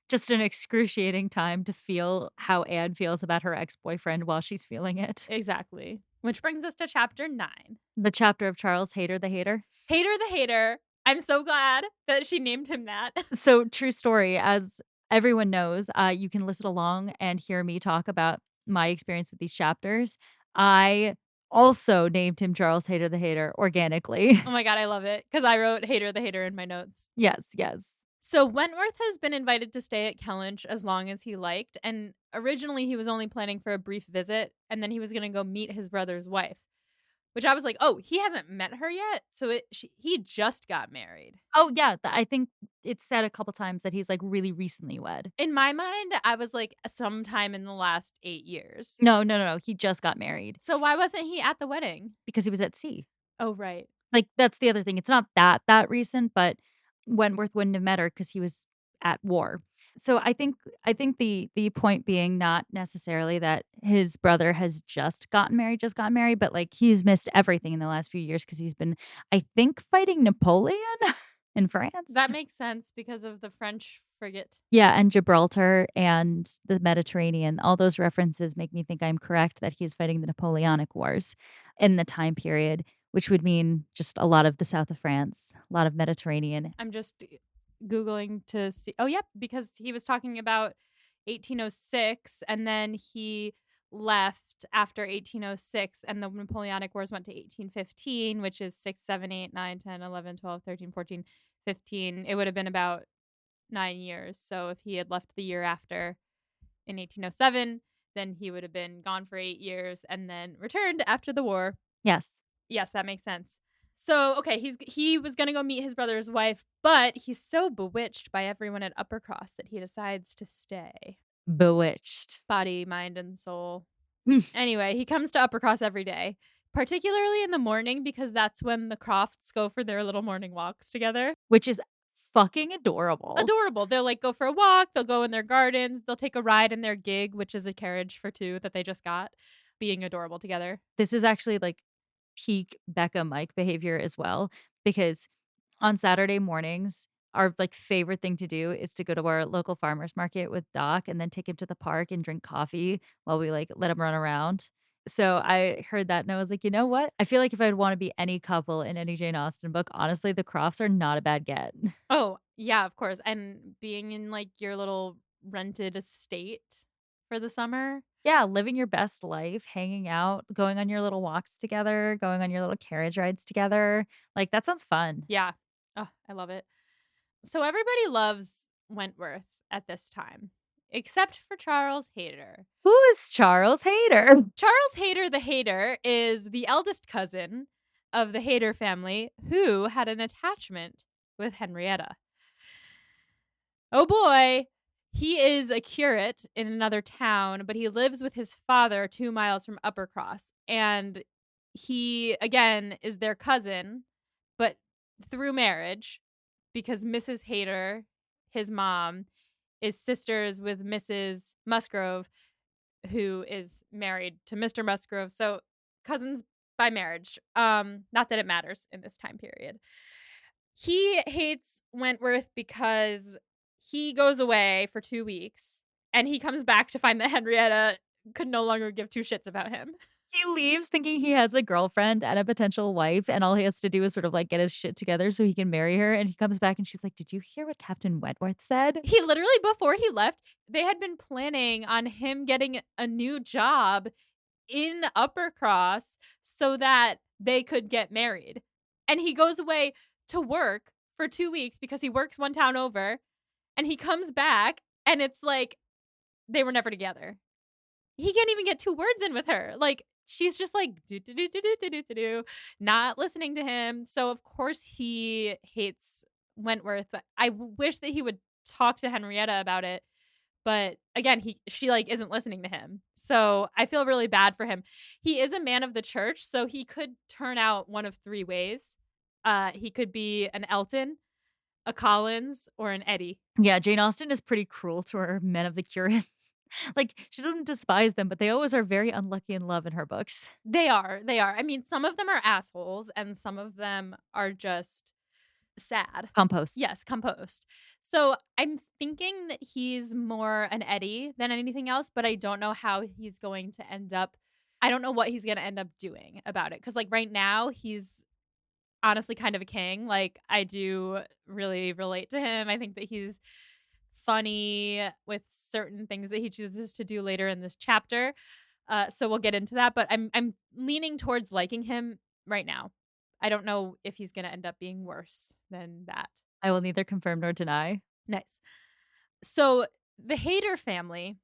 just an excruciating time to feel how Anne feels about her ex-boyfriend while she's feeling it. Exactly. Which brings us to chapter 9. The chapter of Charles Hayter the Hater. Hater the Hater. I'm so glad that she named him that. So, true story, as everyone knows, you can listen along and hear me talk about my experience with these chapters. I also named him Charles Hater the Hater organically. Oh my god, I love it because I wrote Hater the Hater in my notes. Yes, yes. So Wentworth has been invited to stay at Kellynch as long as he liked, and originally he was only planning for a brief visit, and then he was gonna go meet his brother's wife, which I was like, "Oh, he hasn't met her yet?" So he just got married. Oh, yeah, I think it's said a couple times that he's, like, really recently wed. In my mind, I was like, sometime in the last 8 years. No, no, no, no, he just got married So why wasn't he at the wedding? because he was at sea. Oh, right. Like, that's the other thing, it's not that recent, but Wentworth wouldn't have met her because he was at war. So I think the point being not necessarily that his brother has just gotten married, but, like, he's missed everything in the last few years because 'cause he's been, I think, fighting Napoleon in France? That makes sense because of the French frigate. Yeah, and Gibraltar and the Mediterranean, all those references make me think I'm correct that he's fighting the Napoleonic Wars in the time period, which would mean just a lot of the south of France, a lot of Mediterranean. I'm just Googling to see. Oh, yep, because he was talking about 1806 and then he left left after 1806 and the Napoleonic Wars went to 1815, which is 6, 7, 8, 9, 10, 11, 12, 13, 14, 15. It would have been about 9 years. So if he had left the year after in 1807, then he would have been gone for 8 years and then returned after the war. Yes. Yes, that makes sense. So, okay, he was gonna go meet his brother's wife, but he's so bewitched by everyone at Uppercross that he decides to stay. Bewitched. Body, mind, and soul. Anyway, he comes to Uppercross every day, particularly in the morning because that's when the Crofts go for their little morning walks together. Which is fucking adorable. Adorable. They'll like go for a walk, they'll go in their gardens, they'll take a ride in their gig, which is a carriage for two that they just got, being adorable together. This is actually, like, peak Becca Mike behavior as well, because on Saturday mornings, our, like, favorite thing to do is to go to our local farmer's market with Doc and then take him to the park and drink coffee while we, like, let him run around. So I heard that and I was like, "You know what? I feel like if I'd wanna be any couple in any Jane Austen book, honestly, the Crofts are not a bad get." Oh, yeah, of course, and being in, like, your little rented estate for the summer. Yeah, living your best life, hanging out, going on your little walks together, going on your little carriage rides together. Like, that sounds fun. Yeah. Oh, I love it. So everybody loves Wentworth at this time, except for Charles Hayter. Who is Charles Hayter? Charles Hayter the Hayter is the eldest cousin of the Hayter family who had an attachment with Henrietta. Oh boy, he is a curate in another town, but he lives with his father 2 miles from Uppercross. And he, again, is their cousin, but through marriage, because Mrs. Hayter, his mom, is sisters with Mrs. Musgrove, who is married to Mr. Musgrove. So cousins by marriage. Not that it matters in this time period. He hates Wentworth because he goes away for 2 weeks and he comes back to find that Henrietta could no longer give two shits about him. He leaves thinking he has a girlfriend and a potential wife, and all he has to do is sort of, like, get his shit together so he can marry her, and he comes back and she's like, "Did you hear what Captain Wentworth said?" He literally, before he left, they had been planning on him getting a new job in Uppercross so that they could get married. And he goes away to work for 2 weeks because he works one town over, and he comes back and it's like they were never together. He can't even get 2 words in with her. Like, she's just like, "Do, do, do, do, do, do, do, do, do," not listening to him. So, of course, he hates Wentworth, but I wish that he would talk to Henrietta about it. But again, she like isn't listening to him. So I feel really bad for him. He is a man of the church, so he could turn out one of three ways. He could be an Elton, a Collins, or an Eddie. Yeah, Jane Austen is pretty cruel to her men of the curate. Like, she doesn't despise them, but they always are very unlucky in love in her books. They are. They are. I mean, some of them are assholes and some of them are just sad. Compost. Yes, compost. So I'm thinking that he's more an Eddie than anything else, but I don't know how he's going to end up. I don't know what he's going to end up doing about it. Cause like right now, he's honestly kind of a king. Like I do really relate to him. I think that he's funny with certain things that he chooses to do later in this chapter. So we'll get into that, but I'm leaning towards liking him right now. I don't know if he's going to end up being worse than that. I will neither confirm nor deny. Nice. So the Hayter family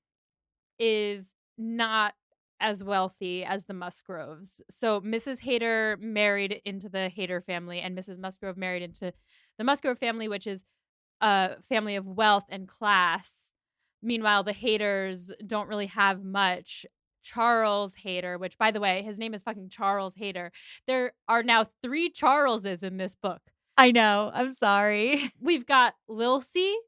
is not as wealthy as the Musgroves. So Mrs. Hayter married into the Hayter family, and Mrs. Musgrove married into the Musgrove family, which is a family of wealth and class. Meanwhile, the Hayters don't really have much. Charles Hayter, which by the way, his name is fucking Charles Hayter. There are now 3 Charleses in this book. I know, I'm sorry. We've got Lil C,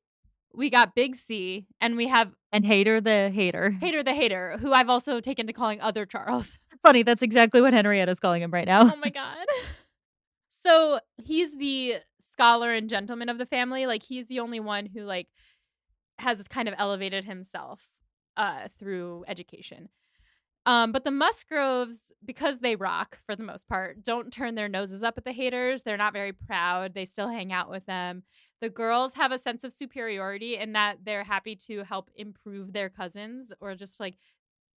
we got Big C, and we have And Hater the Hater. Hayter the Hater, who I've also taken to calling other Charles. Funny, that's exactly what Henrietta's calling him right now. Oh my god. So, he's the scholar and gentleman of the family, like, he's the only one who, like, has kind of elevated himself, through education. But the Musgroves, because they rock for the most part, don't turn their noses up at the Hayters. They're not very proud. They still hang out with them. The girls have a sense of superiority in that they're happy to help improve their cousins or just like,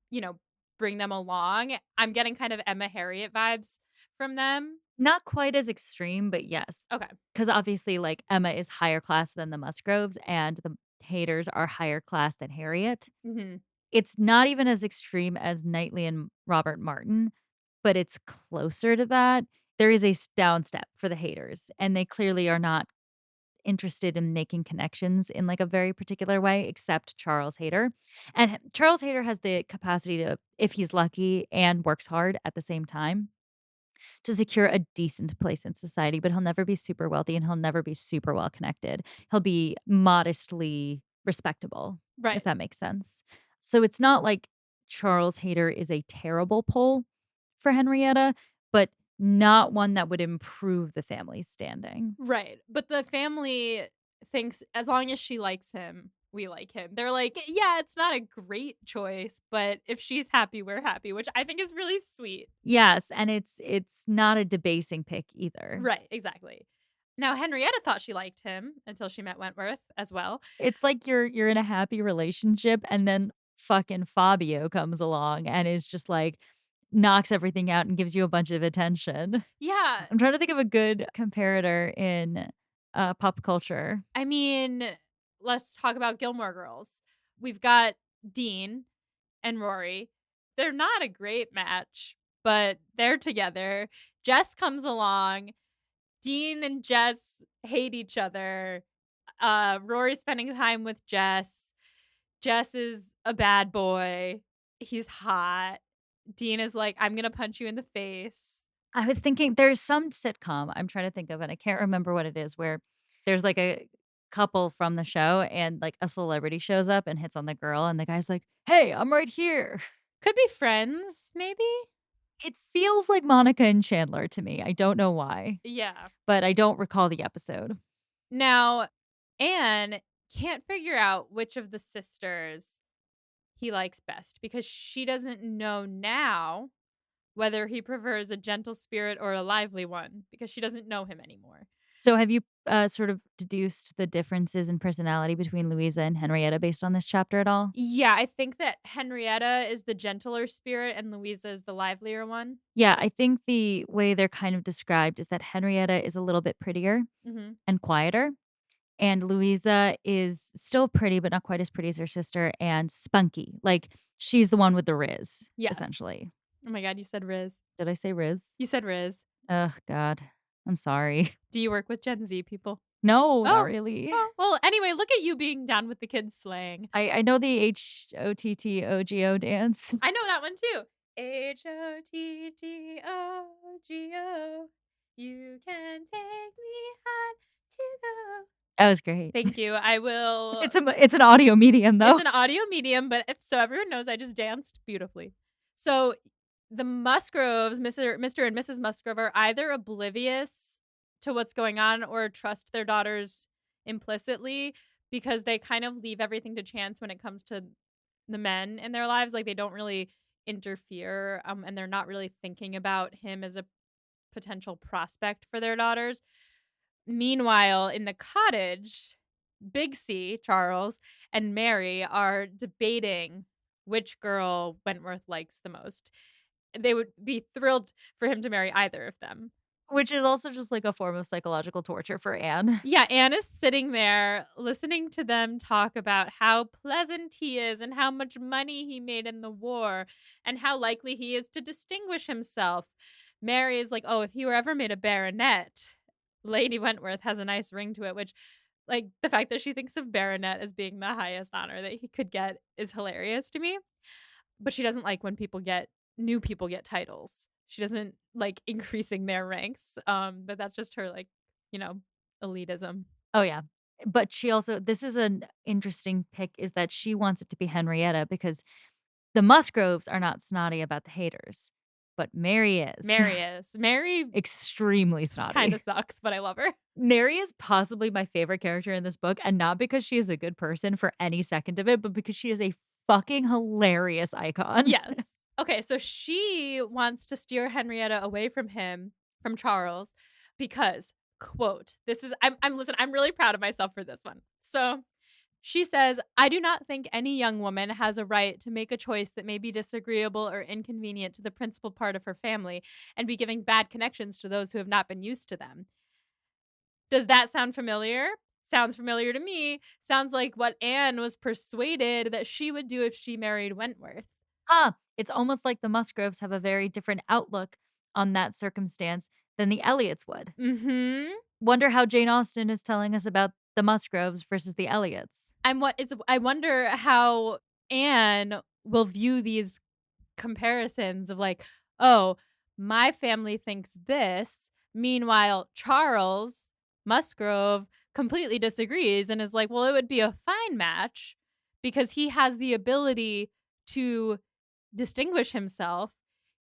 you know, bring them along. I'm getting kind of Emma Harriet vibes from them. Not quite as extreme, but yes. Okay. Because obviously, like, Emma is higher class than the Musgroves, and the Haters are higher class than Harriet. Mhm. It's not even as extreme as Knightley and Robert Martin, but it's closer to that. There is a down step for the Haters, and they clearly are not interested in making connections in, like, a very particular way, except Charles Hayter. And Charles Hayter has the capacity to, if he's lucky and works hard at the same time, to secure a decent place in society, but he'll never be super wealthy and he'll never be super well connected. He'll be modestly respectable, if Right. that makes sense. So it's not like Charles Hayter is a terrible pull for Henrietta, but not one that would improve the family's standing. Right. But the family thinks as long as she likes him, we like him. They're like, "Yeah, it's not a great choice, but if she's happy, we're happy," which I think is really sweet. Yes, and it's not a debasing pick either. Right, exactly. Now Henrietta thought she liked him until she met Wentworth as well. It's like you're in a happy relationship and then fucking Fabio comes along and is just like knocks everything out and gives you a bunch of attention. Yeah, I'm trying to think of a good comparator in, pop culture. I mean, let's talk about Gilmore Girls. We've got Dean and Rory. They're not a great match, but they're together. Jess comes along. Dean and Jess hate each other. Rory's spending time with Jess. Jess is a bad boy. He's hot. Dean is like, I'm gonna punch you in the face. I was thinking there's some sitcom I'm trying to think of, and I can't remember what it is, where there's, like, a couple from the show and, like, a celebrity shows up and hits on the girl, and the guy's like, "Hey, I'm right here." Could be friends, maybe? It feels like Monica and Chandler to me, I don't know why, Yeah. but I don't recall the episode. Now, Anne can't figure out which of the sisters he likes best because she doesn't know now whether he prefers a gentle spirit or a lively one because she doesn't know him anymore. So have you, sort of deduced the differences in personality between Louisa and Henrietta based on this chapter at all? Yeah, I think that Henrietta is the gentler spirit and Louisa is the livelier one. Yeah, I think the way they're kind of described is that Henrietta is a little bit prettier Mhm. and quieter, and Louisa is still pretty, but not quite as pretty as her sister, and spunky. Like, she's the one with the riz, Yes. essentially. Oh my god, you said Riz. Did I say riz? You said Riz. Oh god. I'm sorry. Do you work with Gen Z people? No, not Oh. really. Oh, well, anyway, look at you being down with the kids slang. I know the HOTTOGO dance. I know that one too. HOTTOGO. You can take me hard to go. That was great. Thank you. I will. It's an audio medium, It's though. an audio medium, but if so everyone knows I just danced beautifully. So the Musgroves, Mr. and Mrs. Musgrove, are either oblivious to what's going on or trust their daughters implicitly because they kind of leave everything to chance when it comes to the men in their lives. Like they don't really interfere, and they're not really thinking about him as a potential prospect for their daughters. Meanwhile, in the cottage, Big C, Charles, and Mary are debating which girl Wentworth likes the most. They would be thrilled for him to marry either of them. Which is also just like a form of psychological torture for Anne. Yeah, Anna's sitting there listening to them talk about how pleasant he is and how much money he made in the war and how likely he is to distinguish himself. Mary is like, oh, if he were ever made a baronet, Lady Wentworth has a nice ring to it, which, like, the fact that she thinks of baronet as being the highest honor that he could get is hilarious to me. But she doesn't like when new people get titles. She doesn't like increasing their ranks. But that's just her, like, you know, elitism. Oh, yeah. But she also this is an interesting pick is that she wants it to be Henrietta because the Musgroves are not snotty about the haters, but Mary is. Mary is. Mary Extremely kind of snotty. sucks, but I love her. Mary is possibly my favorite character in this book, and not because she is a good person for any second of it, but because she is a fucking hilarious icon. Yes. Okay, so she wants to steer Henrietta away from him, from Charles, because quote, this is I'm listen, I'm really proud of myself for this one. So She says, I do not think any young woman has a right to make a choice that may be disagreeable or inconvenient to the principal part of her family and be giving bad connections to those who have not been used to them. Does that sound familiar? Sounds familiar to me. Sounds like what Anne was persuaded that she would do if she married Wentworth. Huh, it's almost like the Musgroves have a very different outlook on that circumstance than the Elliots would. Mhm. Wonder how Jane Austen is telling us about the Musgroves versus the Elliots. I wonder how Anne will view these comparisons of like, "Oh, my family thinks this." Meanwhile, Charles Musgrove completely disagrees and is like, "Well, it would be a fine match because he has the ability to distinguish himself.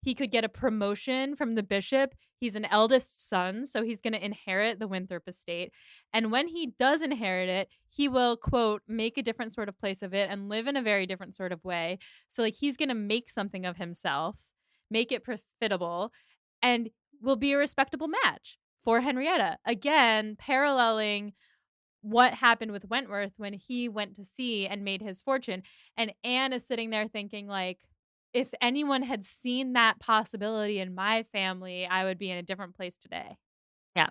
He could get a promotion from the bishop. He's an eldest son, so he's going to inherit the Winthrop estate. And when he does inherit it, he will, quote, make a different sort of place of it and live in a very different sort of way. So, like, he's going to make something of himself, make it profitable, and will be a respectable match for Henrietta. Again, paralleling what happened with Wentworth when he went to sea and made his fortune. And Anne is sitting there thinking, like, if anyone had seen that possibility in my family, I would be in a different place today. Yeah.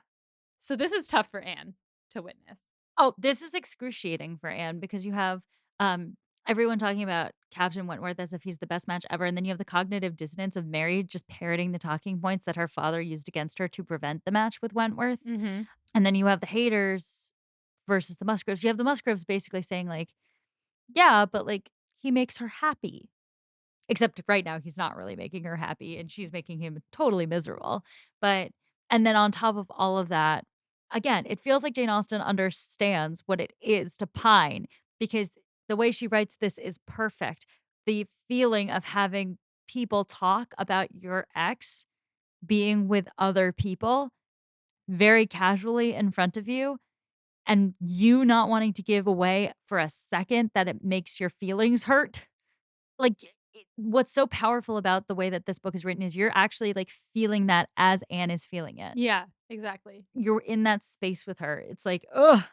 So this is tough for Anne to witness. Oh, this is excruciating for Anne because you have, um, everyone talking about Captain Wentworth as if he's the best match ever, and then you have the cognitive dissonance of Mary just parroting the talking points that her father used against her to prevent the match with Wentworth, Mhm. and then you have the haters versus the Musgroves. You have the Musgroves basically saying like, "Yeah, but, like, he makes her happy." Except right now, he's not really making her happy, and she's making him totally miserable. But and then on top of all of that, again, it feels like Jane Austen understands what it is to pine because the way she writes this is perfect. The feeling of having people talk about your ex being with other people very casually in front of you, and you not wanting to give away for a second that it makes your feelings hurt. Like, what's so powerful about the way that this book is written is you're actually, like, feeling that as Anne is feeling it. Yeah, exactly. You're in that space with her. It's like, oh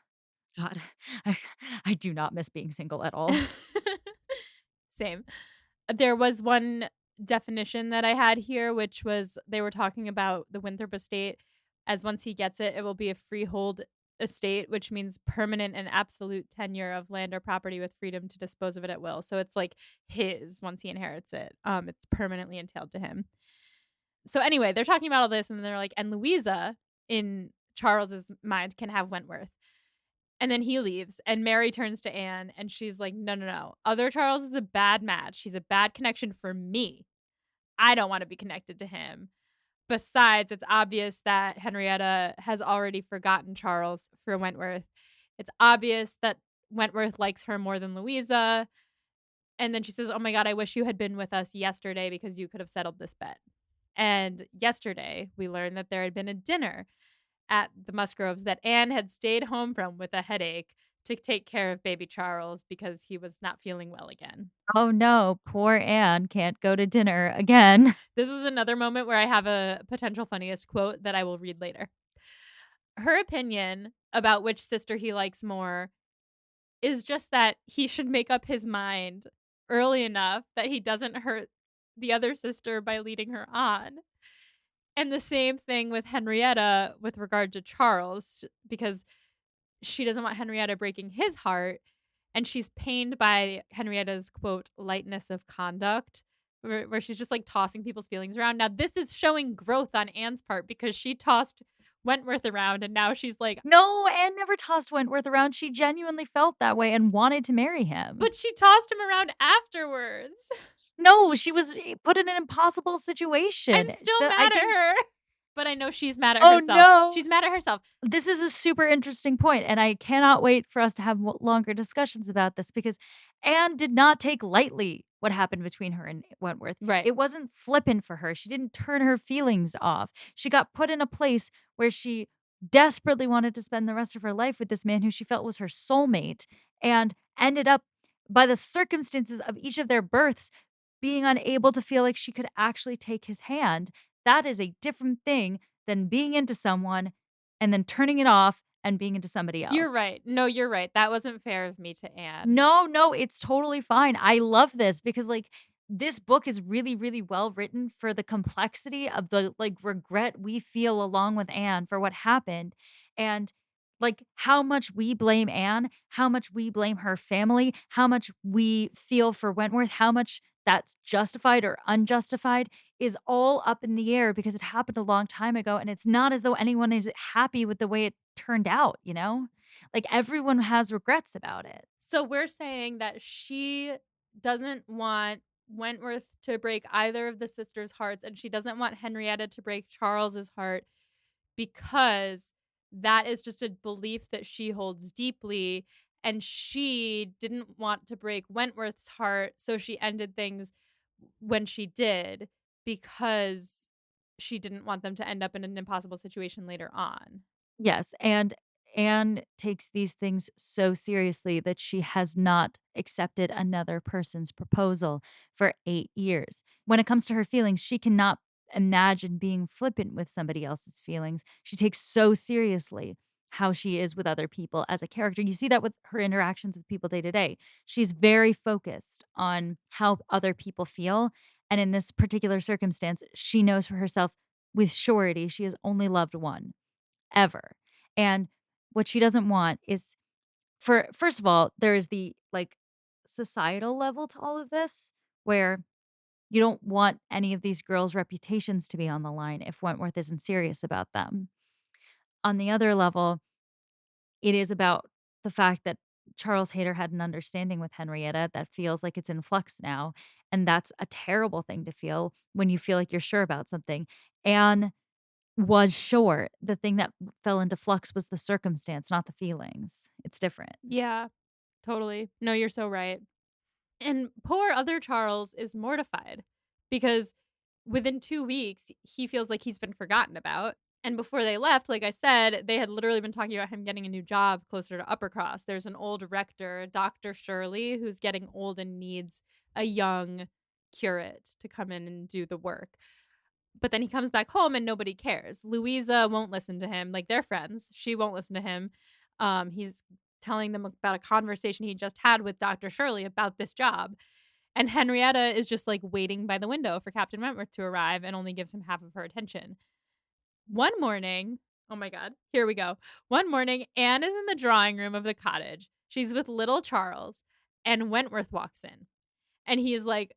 God, I I do not miss being single at all." Same. There was one definition that I had here, which was they were talking about the Winthrop estate as once he gets it, it will be a freehold estate, which means permanent and absolute tenure of land or property with freedom to dispose of it at will. So it's like his once he inherits it. It's permanently entailed to him. So anyway, they're talking about all this and they're like, and Louisa in Charles's mind can have Wentworth. And then he leaves, and Mary turns to Anne, and she's like, "No, no, no. Other Charles is a bad match. He's a bad connection for me. I don't want to be connected to him." Besides, it's obvious that Henrietta has already forgotten Charles for Wentworth. It's obvious that Wentworth likes her more than Louisa. And then she says, "Oh my God, I wish you had been with us yesterday because you could have settled this bet." And yesterday, we learned that there had been a dinner at the Musgroves that Anne had stayed home from with a headache to take care of baby Charles because he was not feeling well again. Oh, no, poor Anne can't go to dinner again. This is another moment where I have a potential funniest quote that I will read later. Her opinion about which sister he likes more is just that he should make up his mind early enough that he doesn't hurt the other sister by leading her on. And the same thing with Henrietta with regard to Charles, because she doesn't want Henrietta breaking his heart, and she's pained by Henrietta's, quote, "lightness of conduct," where she's just, like, tossing people's feelings around. Now this is showing growth on Anne's part because she tossed Wentworth around, and now she's like, No, Anne never tossed Wentworth around. She genuinely felt that way and wanted to marry him. but she tossed him around afterwards. No, she was, put in an impossible I'm situation. still I mad at think her, but I know she's mad at Oh, herself. no. She's mad at herself. This is a super interesting point, and I cannot wait for us to have longer discussions about this because Anne did not take lightly what happened between her and Wentworth. Right. It wasn't flippant for her. She didn't turn her feelings off. She got put in a place where she desperately wanted to spend the rest of her life with this man who she felt was her soulmate and ended up, by the circumstances of each of their births, being unable to feel like she could actually take his hand. That is a different thing than being into someone and then turning it off and being into somebody You're else. right. No, you're right. That wasn't fair of me to Anne. No, no, it's totally fine. I love this because, like, this book is really, really well written for the complexity of the, like, regret we feel along with Anne for what happened, and, like, how much we blame Anne, how much we blame her family, how much we feel for Wentworth, how much that's justified or unjustified is all up in the air because it happened a long time ago, and it's not as though anyone is happy with the way it turned out, you know? Like, everyone has regrets about it. So we're saying that she doesn't want Wentworth to break either of the sisters' hearts, and she doesn't want Henrietta to break Charles's heart because that is just a belief that she holds deeply, and she didn't want to break Wentworth's heart, so she ended things when she did because she didn't want them to end up in an impossible situation later on. Yes, and Anne takes these things so seriously that she has not accepted another person's proposal for 8 years. When it comes to her feelings, she cannot imagine being flippant with somebody else's feelings. She takes so seriously how she is with other people as a character. You see that with her interactions with people day to day. She's very focused on how other people feel, and in this particular circumstance, she knows for herself with surety she has only loved one ever. And what she doesn't want is for first of all, there is the, like, societal level to all of this, where you don't want any of these girls' reputations to be on the line if Wentworth isn't serious about them. On the other level, it is about the fact that Charles Hayter had an understanding with Henrietta that feels like it's in flux now, and that's a terrible thing to feel when you feel like you're sure about something. And was sure. The thing that fell into flux was the circumstance, not the feelings. It's different. Yeah, totally. No, you're so right. And poor other Charles is mortified because within 2 weeks, he feels like he's been forgotten about. And before they left, like I said, they had literally been talking about him getting a new job closer to Uppercross. There's an old rector, Dr. Shirley, who's getting old and needs a young curate to come in and do the work. But then he comes back home and nobody cares. Louisa won't listen to him. Like, they're friends. She won't listen to him. He's telling them about a conversation he just had with Dr. Shirley about this job. And Henrietta is just like waiting by the window for Captain Wentworth to arrive and only gives him half of her attention. One morning, oh my God, here we go. One morning, Anne is in the drawing room of the cottage. She's with little Charles, and Wentworth walks in. And he is like,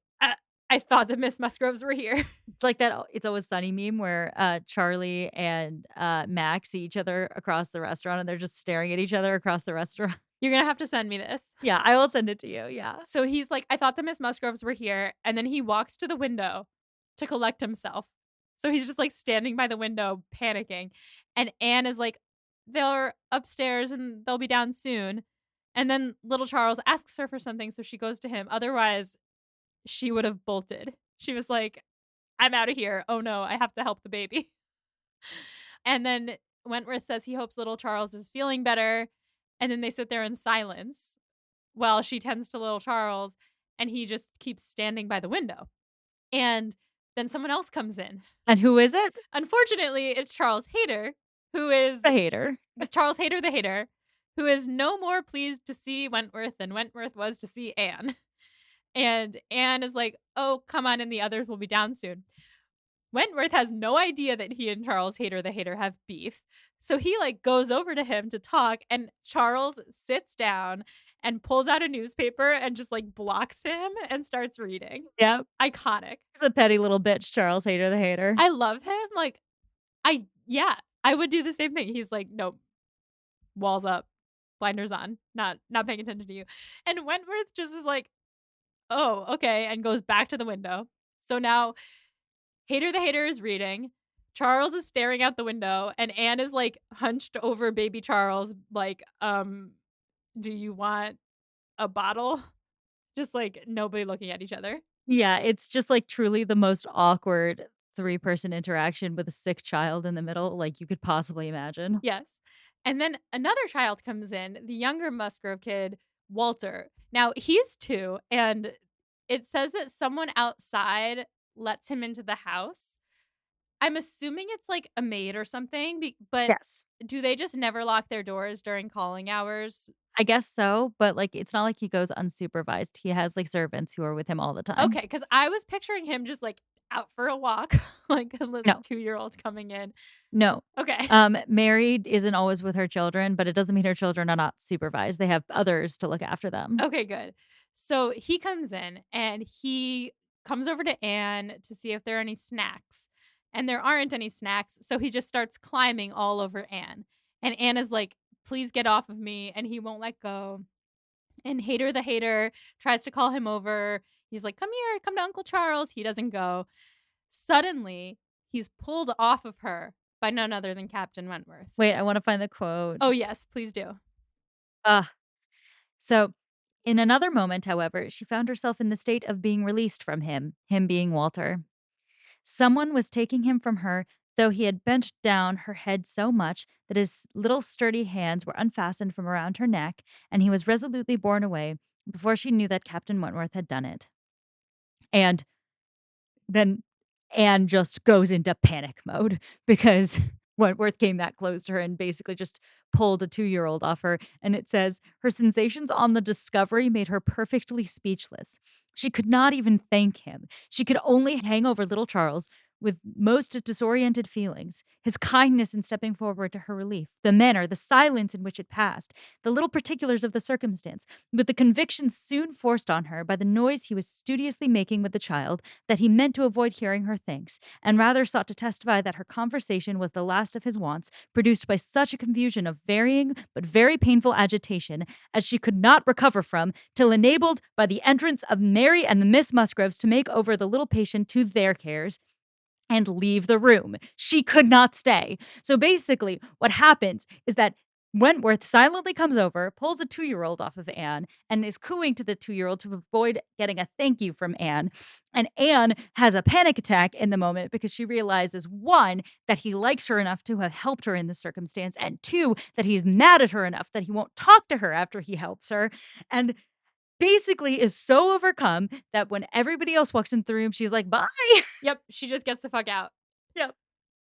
I thought the Miss Musgroves were here. It's like that It's Always Sunny meme where, Charlie and, Mac see each other across the restaurant, and they're just staring at each other across the restaurant. You're going to have to send me this. Yeah, I will send it to you, yeah. So he's like, I thought the Miss Musgroves were here. And then he walks to the window to collect himself. So he's just like standing by the window, panicking. And Anne is like, they're upstairs and they'll be down soon. And then little Charles asks her for something. So she goes to him. Otherwise, she would have bolted. She was like, I'm out of here. Oh no, I have to help the baby. And then Wentworth says he hopes little Charles is feeling better. And then they sit there in silence while she tends to little Charles, and he just keeps standing by the window. And then someone else comes in. And who is it? Unfortunately, it's Charles Hayter, who is The hater. the Charles Hayter the hater, who is no more pleased to see Wentworth than Wentworth was to see Anne. And Anne is like, "Oh, come on, and the others will be down soon." Wentworth has no idea that he and Charles Hayter the hater have beef. So he like goes over to him to talk, and Charles sits down and pulls out a newspaper and just like blocks him and starts reading. Yep. Iconic. He's a petty little bitch, Charles Hater the hater. I love him. Like yeah, I would do the same thing. He's like, "Nope, walls up, blinders on, not paying attention to you." And Wentworth just is like, "Oh, okay," and goes back to the window. So now Hater the hater is reading. Charles is staring out the window, and Anne is like hunched over baby Charles, like, do you want a bottle? Just like nobody looking at each other. Yeah, it's just, like, truly the most awkward three-person interaction with a sick child in the middle, like, you could possibly imagine. Yes. And then another child comes in, the younger Musgrove kid, Walter. Now he's 2, and it says that someone outside lets him into the house. I'm assuming it's like a maid or something, but Yes. do they just never lock their doors during calling hours? I guess so, but, like, it's not like he goes unsupervised. He has, like, servants who are with him all the time. Okay, because I was picturing him just, like, out for a walk, like, this No, 2-year-old coming in. no. Okay. Mary isn't always with her children, but it doesn't mean her children are not supervised. They have others to look after them. Okay, good. So he comes in and he comes over to Anne to see if there are any snacks. And there aren't any snacks. So he just starts climbing all over Anne. And Anne is like, please get off of me. And he won't let go. And Hater the Hater tries to call him over. He's like, come here, come to Uncle Charles. He doesn't go. Suddenly, he's pulled off of her by none other than Captain Wentworth. Wait, I wanna find the quote. Oh, yes, please do. Ugh. So, in another moment, however, she found herself in the state of being released from him being Walter. Someone was taking him from her, though he had bent down her head so much that his little sturdy hands were unfastened from around her neck, and he was resolutely borne away before she knew that Captain Wentworth had done it. And then Anne just goes into panic mode because Wentworth came that close to her and basically just pulled a two-year-old off her, and it says, "Her sensations on the discovery made her perfectly speechless. She could not even thank him. She could only hang over little Charles with most disoriented feelings. His kindness in stepping forward to her relief, the manner, the silence in which it passed, the little particulars of the circumstance, with the conviction soon forced on her by the noise he was studiously making with the child, that he meant to avoid hearing her thanks, and rather sought to testify that her conversation was the last of his wants, produced by such a confusion of varying but very painful agitation as she could not recover from, till enabled by the entrance of Mary and the Miss Musgroves to make over the little patient to their cares, and leave the room. She could not stay. So basically, what happens is that Wentworth silently comes over, pulls a two-year-old off of Anne, and is cooing to the two-year-old to avoid getting a thank you from Anne. And Anne has a panic attack in the moment because she realizes, one, that he likes her enough to have helped her in this circumstance, and two, that he's mad at her enough that he won't talk to her after he helps her. And basically is so overcome that when everybody else walks into the room, she's like, bye. Yep, she just gets the fuck out. Yep.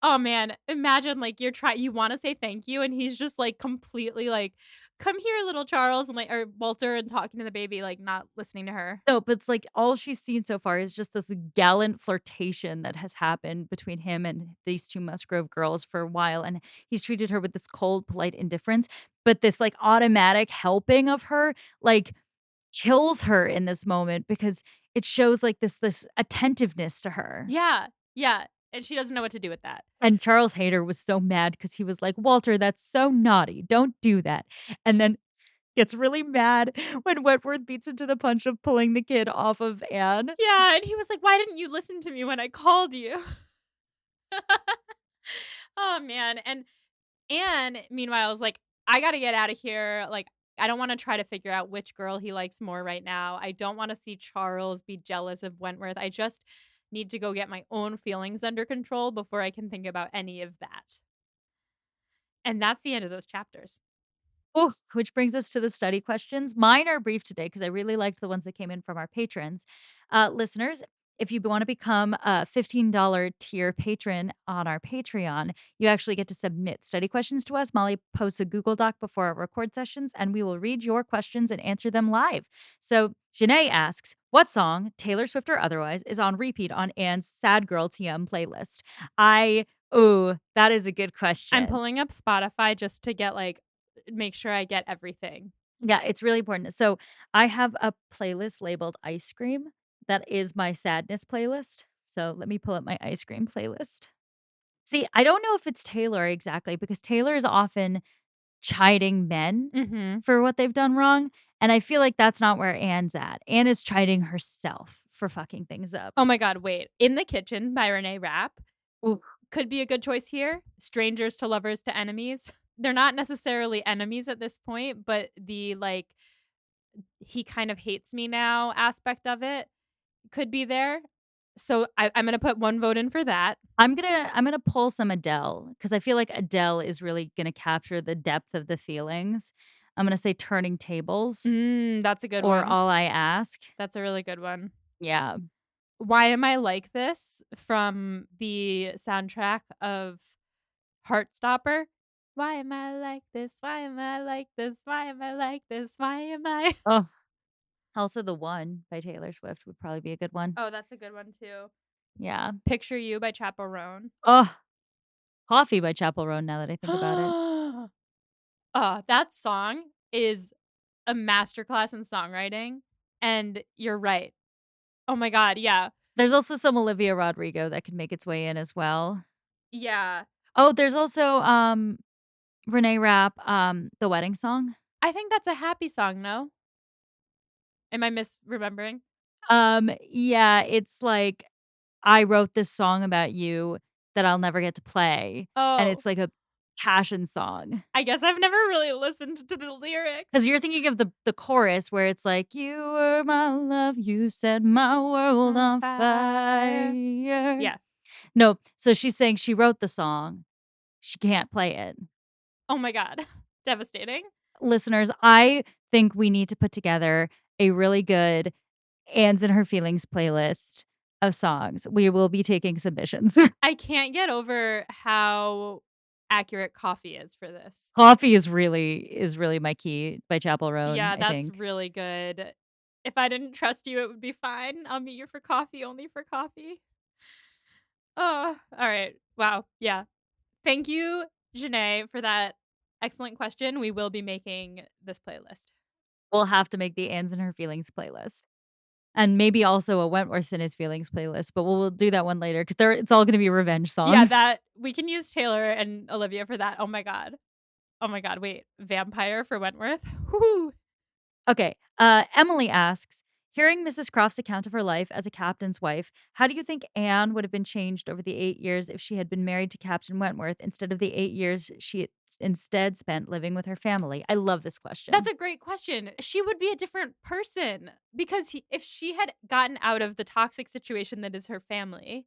Oh, man, imagine, like, you wanna say thank you, and he's just, like, completely like, "Come here, little Charles," and, like or Walter and talking to the baby, like, not listening to her. No, but it's like all she's seen so far is just this gallant flirtation that has happened between him and these 2 Musgrove girls for a while, and he's treated her with this cold, polite indifference, but this, like, automatic helping of her, like, kills her in this moment because it shows, like, this attentiveness to her. Yeah, yeah, and she doesn't know what to do with that. And Charles Hayter was so mad because he was like, "Walter, that's so naughty. Don't do that." And then gets really mad when Wentworth beats him to the punch of pulling the kid off of Anne. Yeah, and he was like, "Why didn't you listen to me when I called you?" Oh, man, and Anne, meanwhile, is like, "I gotta get out of here, like, I don't wanna try to figure out which girl he likes more right now. I don't wanna see Charles be jealous of Wentworth. I just need to go get my own feelings under control before I can think about any of that." And that's the end of those chapters. Oof, which brings us to the study questions. Mine are brief today because I really liked the ones that came in from our patrons. Listeners, if you want to become a $15 tier patron on our Patreon, you actually get to submit study questions to us. Molly posts a Google Doc before our record sessions, and we will read your questions and answer them live. So, Janae asks, what song, Taylor Swift or otherwise, is on repeat on Anne's Sad Girl TM playlist? That is a good I'm question. pulling up Spotify just to get, like make sure I get everything. Yeah, it's really important. So, I have a playlist labeled ice cream that is my sadness playlist. So, let me pull up my ice cream playlist. See, I don't know if it's Taylor exactly because Taylor is often chiding men Mhm. for what they've done wrong, and I feel like that's not where Anne's at. Anne is chiding herself for fucking things up. Oh my god, wait. In the Kitchen by Renee Rapp Ooh, could be a good choice here. Strangers to lovers to enemies. They're not necessarily enemies at this point, but the, like, he kind of hates me now aspect of it could be there. So I'm gonna put 1 vote in for that. I'm gonna pull some Adele because I feel like Adele is really gonna capture the depth of the feelings. I'm gonna say Turning Tables That's a good or one. All I Ask. That's a really good one. Yeah. Why Am I Like This from the soundtrack of Heartstopper. Why am I like this? Why am I like this? Why am I like this? Why am I Oh, also The One by Taylor Swift would probably be a good one. Oh, that's a good one too. Yeah. Picture You by Chappell Roan. Oh, Coffee by Chapel Roan now that I think about it. That song is a masterclass in songwriting, and you're right. Oh my god, yeah. There's also some Olivia Rodrigo that could make its way in as well. Yeah. Oh, there's also, Renee Rapp, The Wedding Song. I think that's a happy song, no? Am I misremembering? Yeah, it's like, "I wrote this song about you that I'll never get to play," and Oh, it's like a passion song. I guess I've never really listened to the 'Cause lyrics. you're thinking of the chorus where it's like, "You were my love, you set my world On on fire. fire." Yeah. No, so she's saying she wrote the song, she can't play it. Oh my god. Devastating. Listeners, I think we need to put together a really good Anne's and Her Feelings playlist of songs. We will be taking submissions. I can't get over how accurate Coffee is for this. Coffee is really my key by Chapel Roan, Yeah, I that's think. really good. If I didn't trust you, it would be fine. I'll meet you for coffee, only for coffee. Oh, alright. Wow. Yeah. Thank you, Janae, for that excellent question. We will be making this playlist. We'll have to make the Anne's and Her Feelings playlist. And maybe also a Wentworth's and His Feelings playlist, but we'll do that one later because it's all gonna be revenge Yeah, songs. that we can use Taylor and Olivia for that. Oh my god. Oh my god, wait. Vampire for Wentworth? Whoo! Okay, Emily asks, "Hearing Mrs. Croft's account of her life as a captain's wife, how do you think Anne would have been changed over the 8 years if she had been married to Captain Wentworth instead of the 8 years she instead spent living with her family?" I love this That's question. a great question. She would be a different person because if she had gotten out of the toxic situation that is her family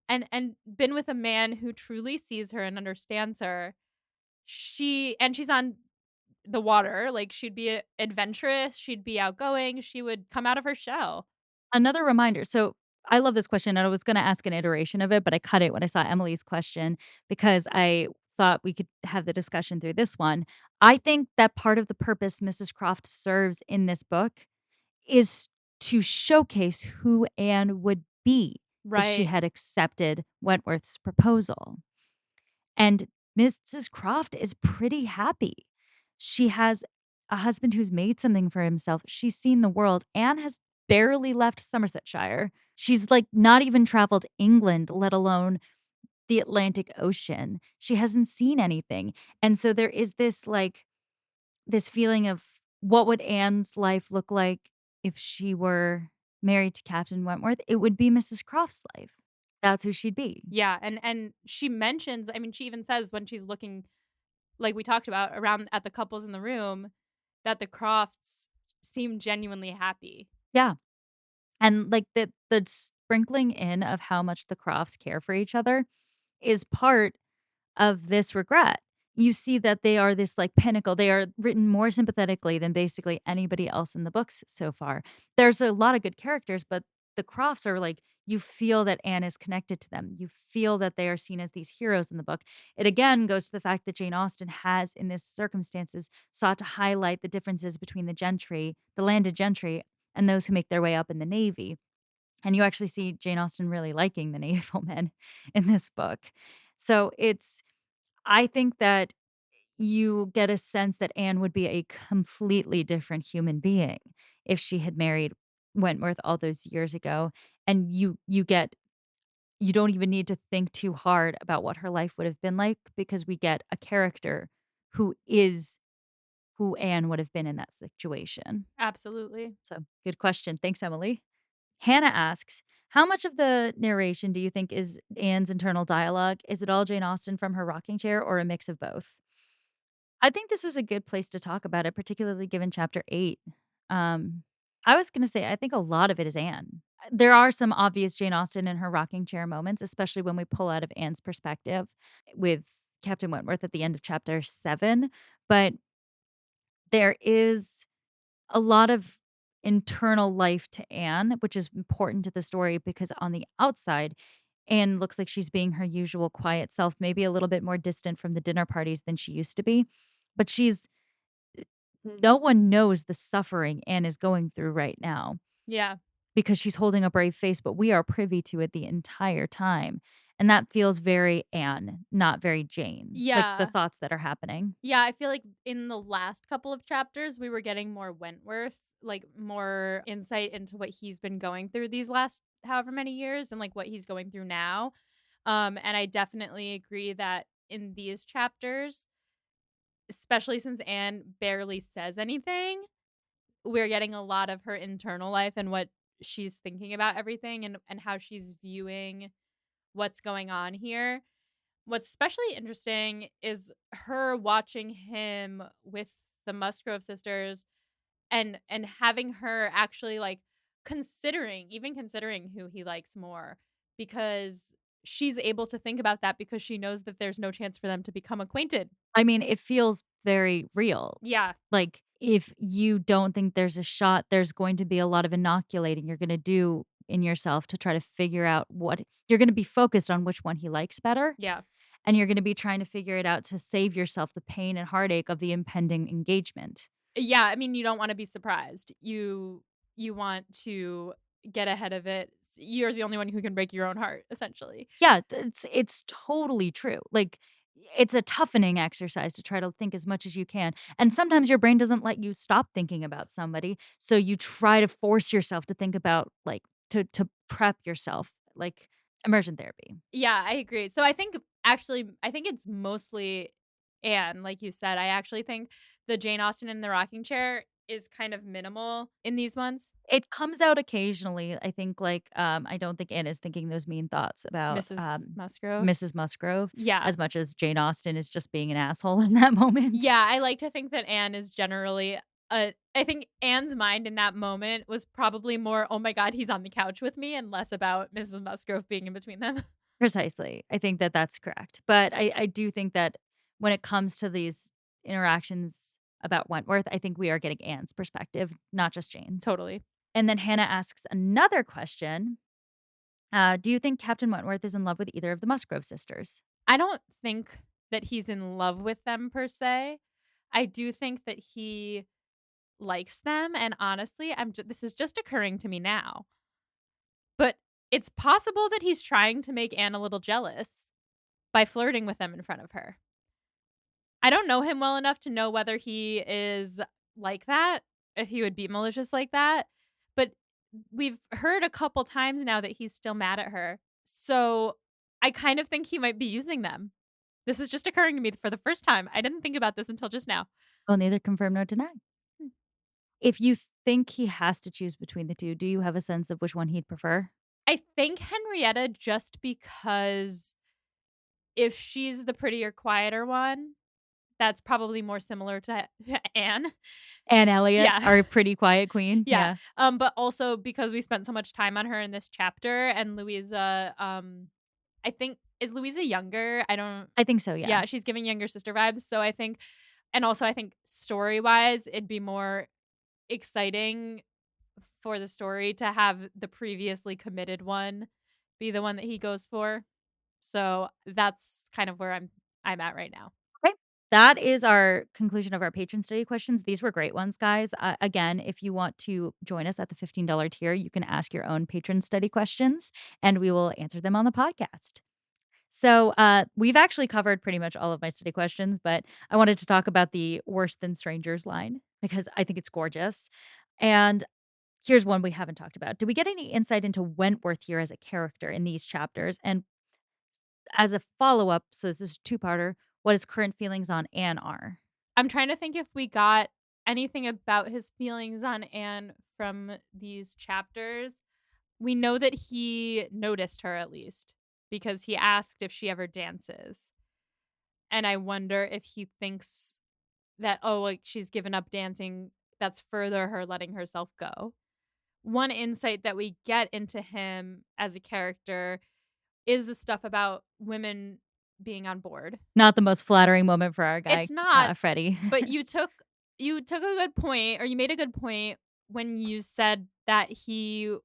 and been with a man who truly sees her and understands her, she's on the water, like she'd be adventurous, she'd be outgoing, she would come out of her shell. Another reminder, so I love this question, and I was gonna ask an iteration of it, but I cut it when I saw Emily's question because I thought we could have the discussion through this one. I think that part of the purpose Mrs. Croft serves in this book is to showcase who Anne would be if she Right. had accepted Wentworth's proposal. And Mrs. Croft is pretty happy. She has a husband who's made something for himself. She's seen the world. Anne has barely left Somersetshire. She's like not even traveled England, let alone the Atlantic Ocean. She hasn't seen anything. And so there is this like this feeling of what would Anne's life look like if she were married to Captain Wentworth? It would be Mrs. Croft's life. That's who she'd be. Yeah, and she mentions, I mean, she even says when she's looking, like we talked about, around at the couples in the room, that the Crofts seem genuinely happy. Yeah. And like the sprinkling in of how much the Crofts care for each other is part of this regret. You see that they are this, like, pinnacle. They are written more sympathetically than basically anybody else in the books so far. There's a lot of good characters, but the Crofts are like you feel that Anne is connected to them. You feel that they are seen as these heroes in the book. It again goes to the fact that Jane Austen has, in this circumstances, sought to highlight the differences between the gentry, the landed gentry, and those who make their way up in the Navy. And you actually see Jane Austen really liking the naval men in this book. So it's I think that you get a sense that Anne would be a completely different human being if she had married Wentworth all those years ago, and you don't even need to think too hard about what her life would have been like because we get a character who is who Anne would have been in that situation. Absolutely. So, good question. Thanks, Emily. Hannah asks, "How much of the narration do you think is Anne's internal dialogue? Is it all Jane Austen from her rocking chair or a mix of both?" I think this is a good place to talk about it, particularly given chapter 8. Um, I was gonna say I think a lot of it is Anne. There are some obvious Jane Austen in her rocking chair moments, especially when we pull out of Anne's perspective with Captain Wentworth at the end of chapter 7, but there is a lot of internal life to Anne, which is important to the story because on the outside, Anne looks like she's being her usual quiet self, maybe a little bit more distant from the dinner parties than she used to be. But no one knows the suffering Anne is going through right now Yeah. because she's holding a brave face, but we are privy to it the entire time. And that feels very Anne, not very Jane, like the Yeah. thoughts that are happening. Yeah, I feel like in the last couple of chapters, we were getting more Wentworth, like more insight into what he's been going through these last however many years and like what he's going through now. And I definitely agree that in these chapters, especially since Anne barely says anything, we're getting a lot of her internal life and what she's thinking about everything and how she's viewing what's going on here. What's especially interesting is her watching him with the Musgrove sisters and having her actually like considering who he likes more because she's able to think about that because she knows that there's no chance for them to become acquainted. I mean, it feels very real. Yeah. Like, if you don't think there's a shot, there's going to be a lot of inoculating you're gonna do in yourself to try to figure out what you're gonna be focused on which one he likes better, Yeah. and you're gonna be trying to figure it out to save yourself the pain and heartache of the impending engagement. Yeah, I mean, you don't wanna be surprised. You want to get ahead of it. You're the only one who can break your own heart, essentially. Yeah, it's totally true. Like, it's a toughening exercise to try to think as much as you can, and sometimes your brain doesn't let you stop thinking about somebody, so you try to force yourself to think about, like, to prep yourself, like immersion therapy. Yeah, I agree. So I think it's mostly Anne, like you said. I actually think the Jane Austen in the rocking chair is kind of minimal in these ones. It comes out occasionally, I think, like, I don't think Anne is thinking those mean thoughts about, Mrs. Musgrove. Mrs. Musgrove Yeah. as much as Jane Austen is just being an asshole in that moment. Yeah, I like to think that Anne is generally I think Anne's mind in that moment was probably more, "Oh my god, he's on the couch with me," and less about Mrs. Musgrove being in between them. Precisely. I think that that's correct. But I do think that when it comes to these interactions about Wentworth, I think we are getting Anne's perspective, not just Jane's. Totally. And then Hannah asks another question. Do you think Captain Wentworth is in love with either of the Musgrove sisters? I don't think that he's in love with them per se. I do think that he likes them, and honestly, this is just occurring to me now. But it's possible that he's trying to make Anne a little jealous by flirting with them in front of her. I don't know him well enough to know whether he is like that, if he would be malicious like that, but we've heard a couple times now that he's still mad at her. So, I kind of think he might be using them. This is just occurring to me for the first time. I didn't think about this until just now. Well, neither confirm nor deny. Hmm. If you think he has to choose between the two, do you have a sense of which one he'd prefer? I think Henrietta just because if she's the prettier, quieter one, that's probably more similar to Anne. Anne Elliot, Yeah. our pretty quiet queen. Yeah, Yeah, but also because we spent so much time on her in this chapter and Louisa, I think is Louisa younger? I don't I think so. Yeah. Yeah, she's giving younger sister vibes, so I think and also I think story-wise, it'd be more exciting for the story to have the previously committed one be the one that he goes for. So, that's kind of where I'm at right now. Okay. That is our conclusion of our patron study questions. These were great ones, guys. Again, if you want to join us at the $15 tier, you can ask your own patron study questions and we will answer them on the podcast. So, we've actually covered pretty much all of my study questions, but I wanted to talk about the worse than strangers line because I think it's gorgeous. And here's one we haven't talked about. Do we get any insight into Wentworth here as a character in these chapters? And as a follow up, so this is a two-parter, what his current feelings on Anne are? I'm trying to think if we got anything about his feelings on Anne from these chapters. We know that he noticed her at least because he asked if she ever dances. And I wonder if he thinks that, oh, like she's given up dancing, that's further her letting herself go. One insight that we get into him as a character is the stuff about women being on board. Not the most flattering moment for our guy, It's not, Freddie. but you took a good point or you made a good point when you said that he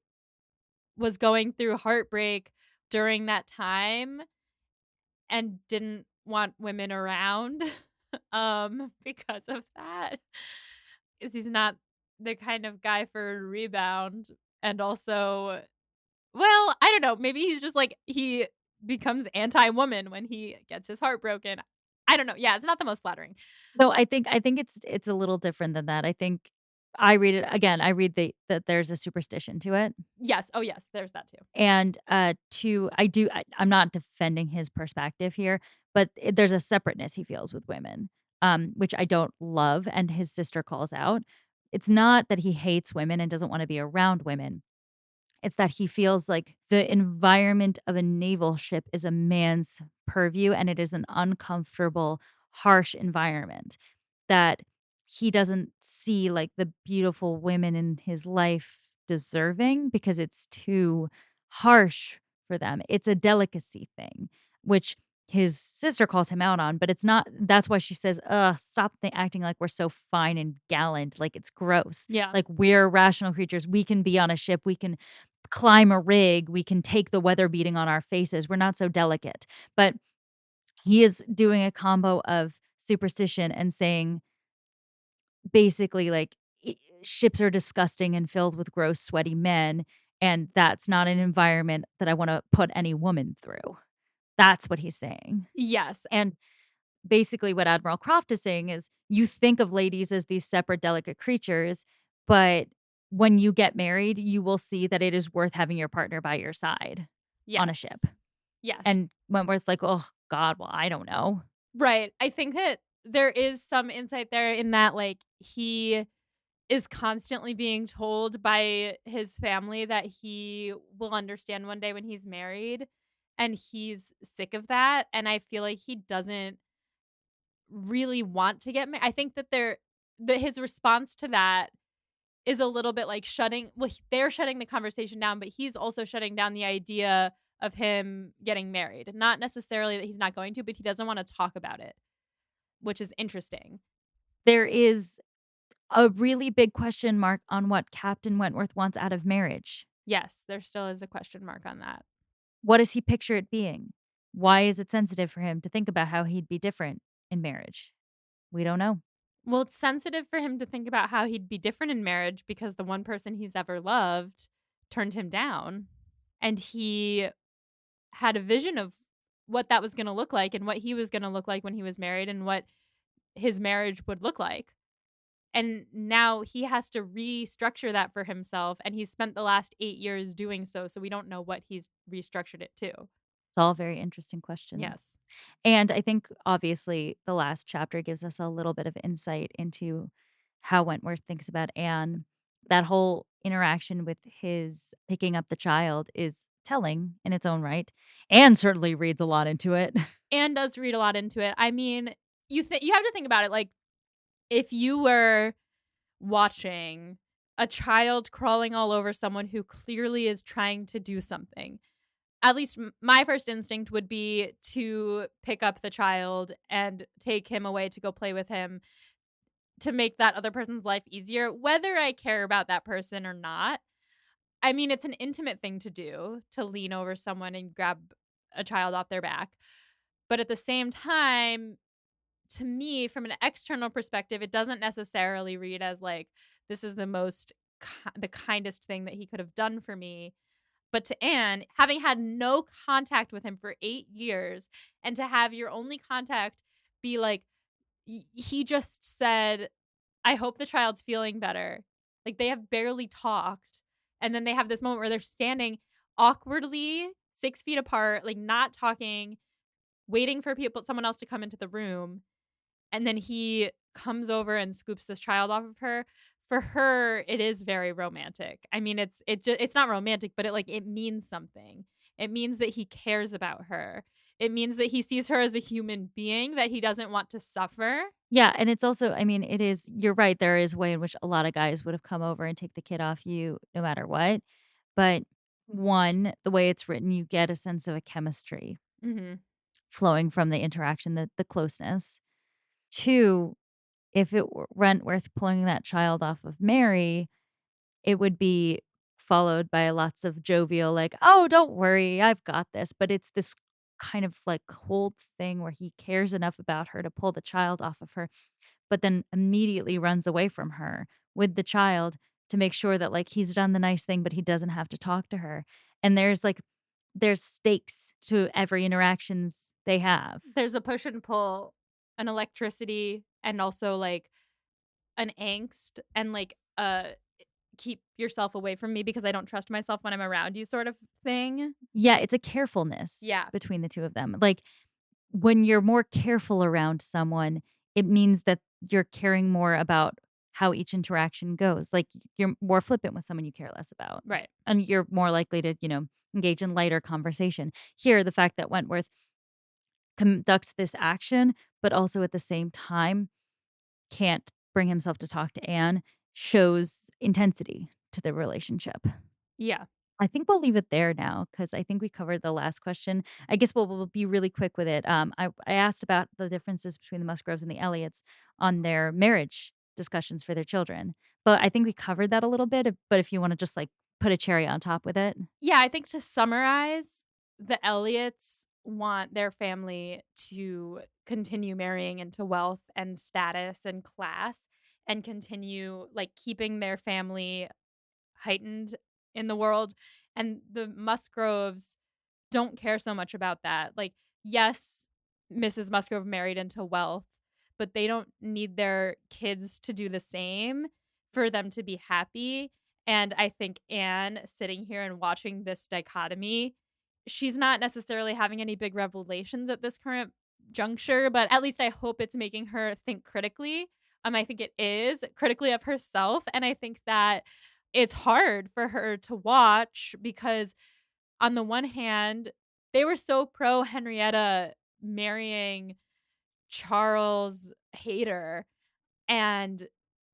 was going through heartbreak during that time and didn't want women around, because of that, 'cause he's not the kind of guy for a rebound, and also well, I don't know, maybe he's just, like he becomes anti-woman when he gets his heart broken. I don't know, yeah, it's not the most flattering. No, I think it's a little different than that. I think I read it again, I read that there's a superstition to it. Yes, oh, yes, there's that too. And, I'm not defending his perspective here, but there's a separateness he feels with women, which I don't love, and his sister calls out. It's not that he hates women and doesn't wanna be around women. It's that he feels like the environment of a naval ship is a man's purview, and it is an uncomfortable, harsh environment that he doesn't see, like, the beautiful women in his life deserving because it's too harsh for them. It's a delicacy thing, which his sister calls him out on, but it's not that's why she says, "Ugh, stop acting like we're so fine and gallant, like, it's gross. Yeah. Like, we're rational creatures. We can be on a ship. We can climb a rig. We can take the weather beating on our faces. We're not so delicate." But he is doing a combo of superstition and saying basically, like, ships are disgusting and filled with gross, sweaty men, and that's not an environment that I wanna put any woman through. That's what he's saying. Yes. And basically what Admiral Croft is saying is you think of ladies as these separate, delicate creatures, but when you get married, you will see that it is worth having your partner by your side on a ship. Yes. Yes. And Wentworth's like, "Oh, God, well, I don't know." Right. I think that there is some insight there in that, like, he is constantly being told by his family that he will understand one day when he's married, and he's sick of that, and I feel like he doesn't really want to get married. I think that his response to that is a little bit like they're shutting the conversation down, but he's also shutting down the idea of him getting married. Not necessarily that he's not going to, but he doesn't wanna talk about it, which is interesting. There is a really big question mark on what Captain Wentworth wants out of marriage. Yes, there still is a question mark on that. What does he picture it being? Why is it sensitive for him to think about how he'd be different in marriage? We don't know. Well, it's sensitive for him to think about how he'd be different in marriage because the one person he's ever loved turned him down, and he had a vision of what that was gonna look like and what he was gonna look like when he was married and what his marriage would look like. And now he has to restructure that for himself, and he's spent the last 8 years doing so, so we don't know what he's restructured it to. It's all very interesting questions. Yes. And I think obviously the last chapter gives us a little bit of insight into how Wentworth thinks about Anne. That whole interaction with his picking up the child is telling in its own right, and certainly reads a lot into it. And does read a lot into it. I mean, you have to think about it, like, if you were watching a child crawling all over someone who clearly is trying to do something, at least my first instinct would be to pick up the child and take him away to go play with him to make that other person's life easier, whether I care about that person or not. I mean, it's an intimate thing to do to lean over someone and grab a child off their back. But at the same time, to me, from an external perspective, it doesn't necessarily read as like, this is the kindest thing that he could have done for me. But to Anne, having had no contact with him for 8 years and to have your only contact be like, he just said, I hope the child's feeling better. Like they have barely talked. And then they have this moment where they're standing awkwardly 6 feet apart, like not talking, waiting for someone else to come into the room. And then he comes over and scoops this child off of her. For her, it is very romantic. I mean, it's not romantic, but it means something. It means that he cares about her. It means that he sees her as a human being that he doesn't want to suffer. Yeah, and it's also I mean, it is you're right, there is a way in which a lot of guys would have come over and take the kid off you no matter what. But 1, the way it's written, you get a sense of a chemistry Mhm. flowing from the interaction, the closeness. 2, if it were Wentworth pulling that child off of Mary, it would be followed by lots of jovial, like, "Oh, don't worry, I've got this." But it's this kind of, like, cold thing where he cares enough about her to pull the child off of her, but then immediately runs away from her with the child to make sure that, like, he's done the nice thing, but he doesn't have to talk to her. And there's stakes to every interactions they have. There's a push and pull, an electricity, and also, like, an angst and, like, keep yourself away from me because I don't trust myself when I'm around you sort of thing. Yeah, it's a carefulness Yeah, between the 2 of them. Like, when you're more careful around someone, it means that you're caring more about how each interaction goes. Like, you're more flippant with someone you care less about, right. and you're more likely to, engage in lighter conversation. Here, the fact that Wentworth conducts this action, but also at the same time can't bring himself to talk to Anne shows intensity to the relationship. Yeah. I think we'll leave it there now because I think we covered the last question. I guess we'll be really quick with it. I asked about the differences between the Musgroves and the Elliots on their marriage discussions for their children, but I think we covered that a little bit. But if you want to just like put a cherry on top with it, Yeah, I think to summarize, the Elliots want their family to continue marrying into wealth and status and class and continue, like, keeping their family heightened in the world, and the Musgroves don't care so much about that. Like, yes, Mrs. Musgrove married into wealth, but they don't need their kids to do the same for them to be happy. And I think Anne sitting here and watching this dichotomy, she's not necessarily having any big revelations at this current juncture, but at least I hope it's making her think critically. I think it is critically of herself. And I think that it's hard for her to watch because on the one hand, they were so pro Henrietta marrying Charles Hayter, and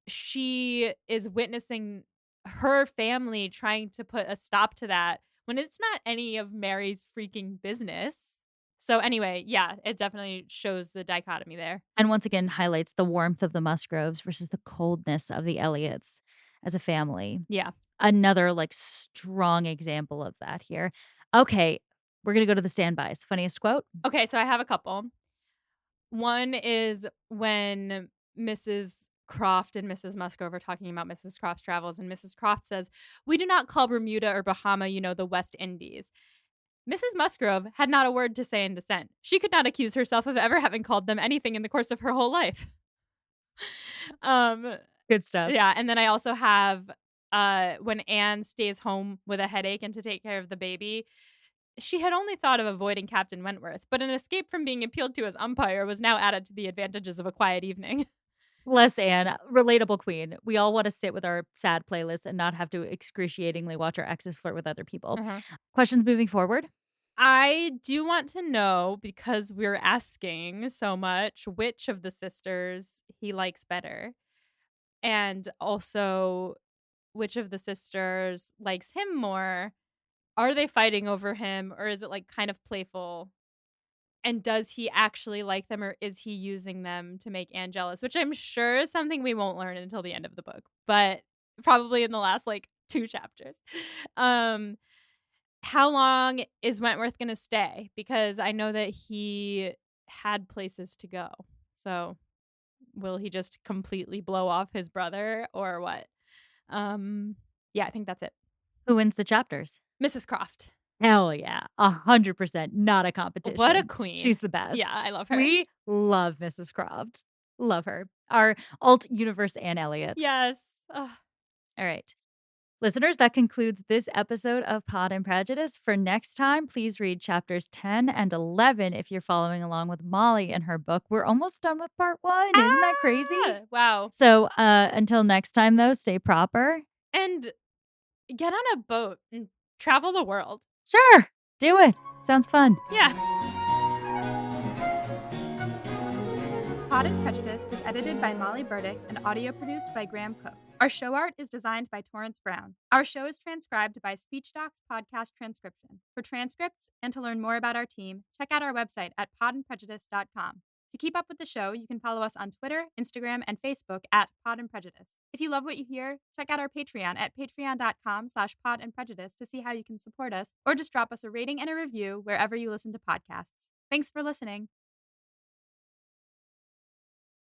she is witnessing her family trying to put a stop to that when it's not any of Mary's freaking business. So anyway, yeah, it definitely shows the dichotomy there. and once again highlights the warmth of the Musgroves versus the coldness of the Elliots as a family. Yeah. Another, like, strong example of that here. Okay, we're gonna go to the standbys. Funniest quote? Okay, so I have a couple. One is when Mrs. Croft and Mrs. Musgrove are talking about Mrs. Croft's travels, and Mrs. Croft says, "We do not call Bermuda or Bahama, the West Indies." Mrs. Musgrove had not a word to say in dissent. She could not accuse herself of ever having called them anything in the course of her whole life. Um, Good stuff. yeah, and then I also have when Anne stays home with a headache and to take care of the baby, she had only thought of avoiding Captain Wentworth, but an escape from being appealed to as umpire was now added to the advantages of a quiet evening. Bless Anne, relatable queen. We all wanna sit with our sad playlist and not have to excruciatingly watch our exes flirt with other people. Uh-huh. Questions moving forward? I do want to know, because we're asking so much, which of the sisters he likes better, and also which of the sisters likes him more. Are they fighting over him, or is it, like, kind of playful? And does he actually like them, or is he using them to make Anne jealous? Which I'm sure is something we won't learn until the end of the book, but probably in the last, like, 2 chapters. Um, how long is Wentworth gonna stay? Because I know that he had places to go. So, will he just completely blow off his brother or what? Um, yeah, I think that's it. Who wins the chapters? Mrs. Croft. Hell yeah, 100%, not a What a competition. queen. She's the Yeah, best. I love her. We love Mrs. Croft. Love her. Our alt universe Anne Elliot. Yes. Ugh. All right. Listeners, that concludes this episode of Pod and Prejudice. For next time, please read chapters 10 and 11 if you're following along with Molly in her book. We're almost done with part 1. Isn't that crazy? Ah! Wow. So, until next time though, stay proper. And get on a boat and travel the world. Sure. Do it. Sounds fun. Yeah. Pod and Prejudice is edited by Molly Burdick and audio produced by Graham Cook. Our show art is designed by Torrance Brown. Our show is transcribed by SpeechDocs Podcast Transcription. For transcripts and to learn more about our team, check out our website at podandprejudice.com. To keep up with the show, you can follow us on Twitter, Instagram, and Facebook at Pod and Prejudice. If you love what you hear, check out our Patreon at patreon.com/pod and prejudice to see how you can support us, or just drop us a rating and a review wherever you listen to podcasts. Thanks for listening.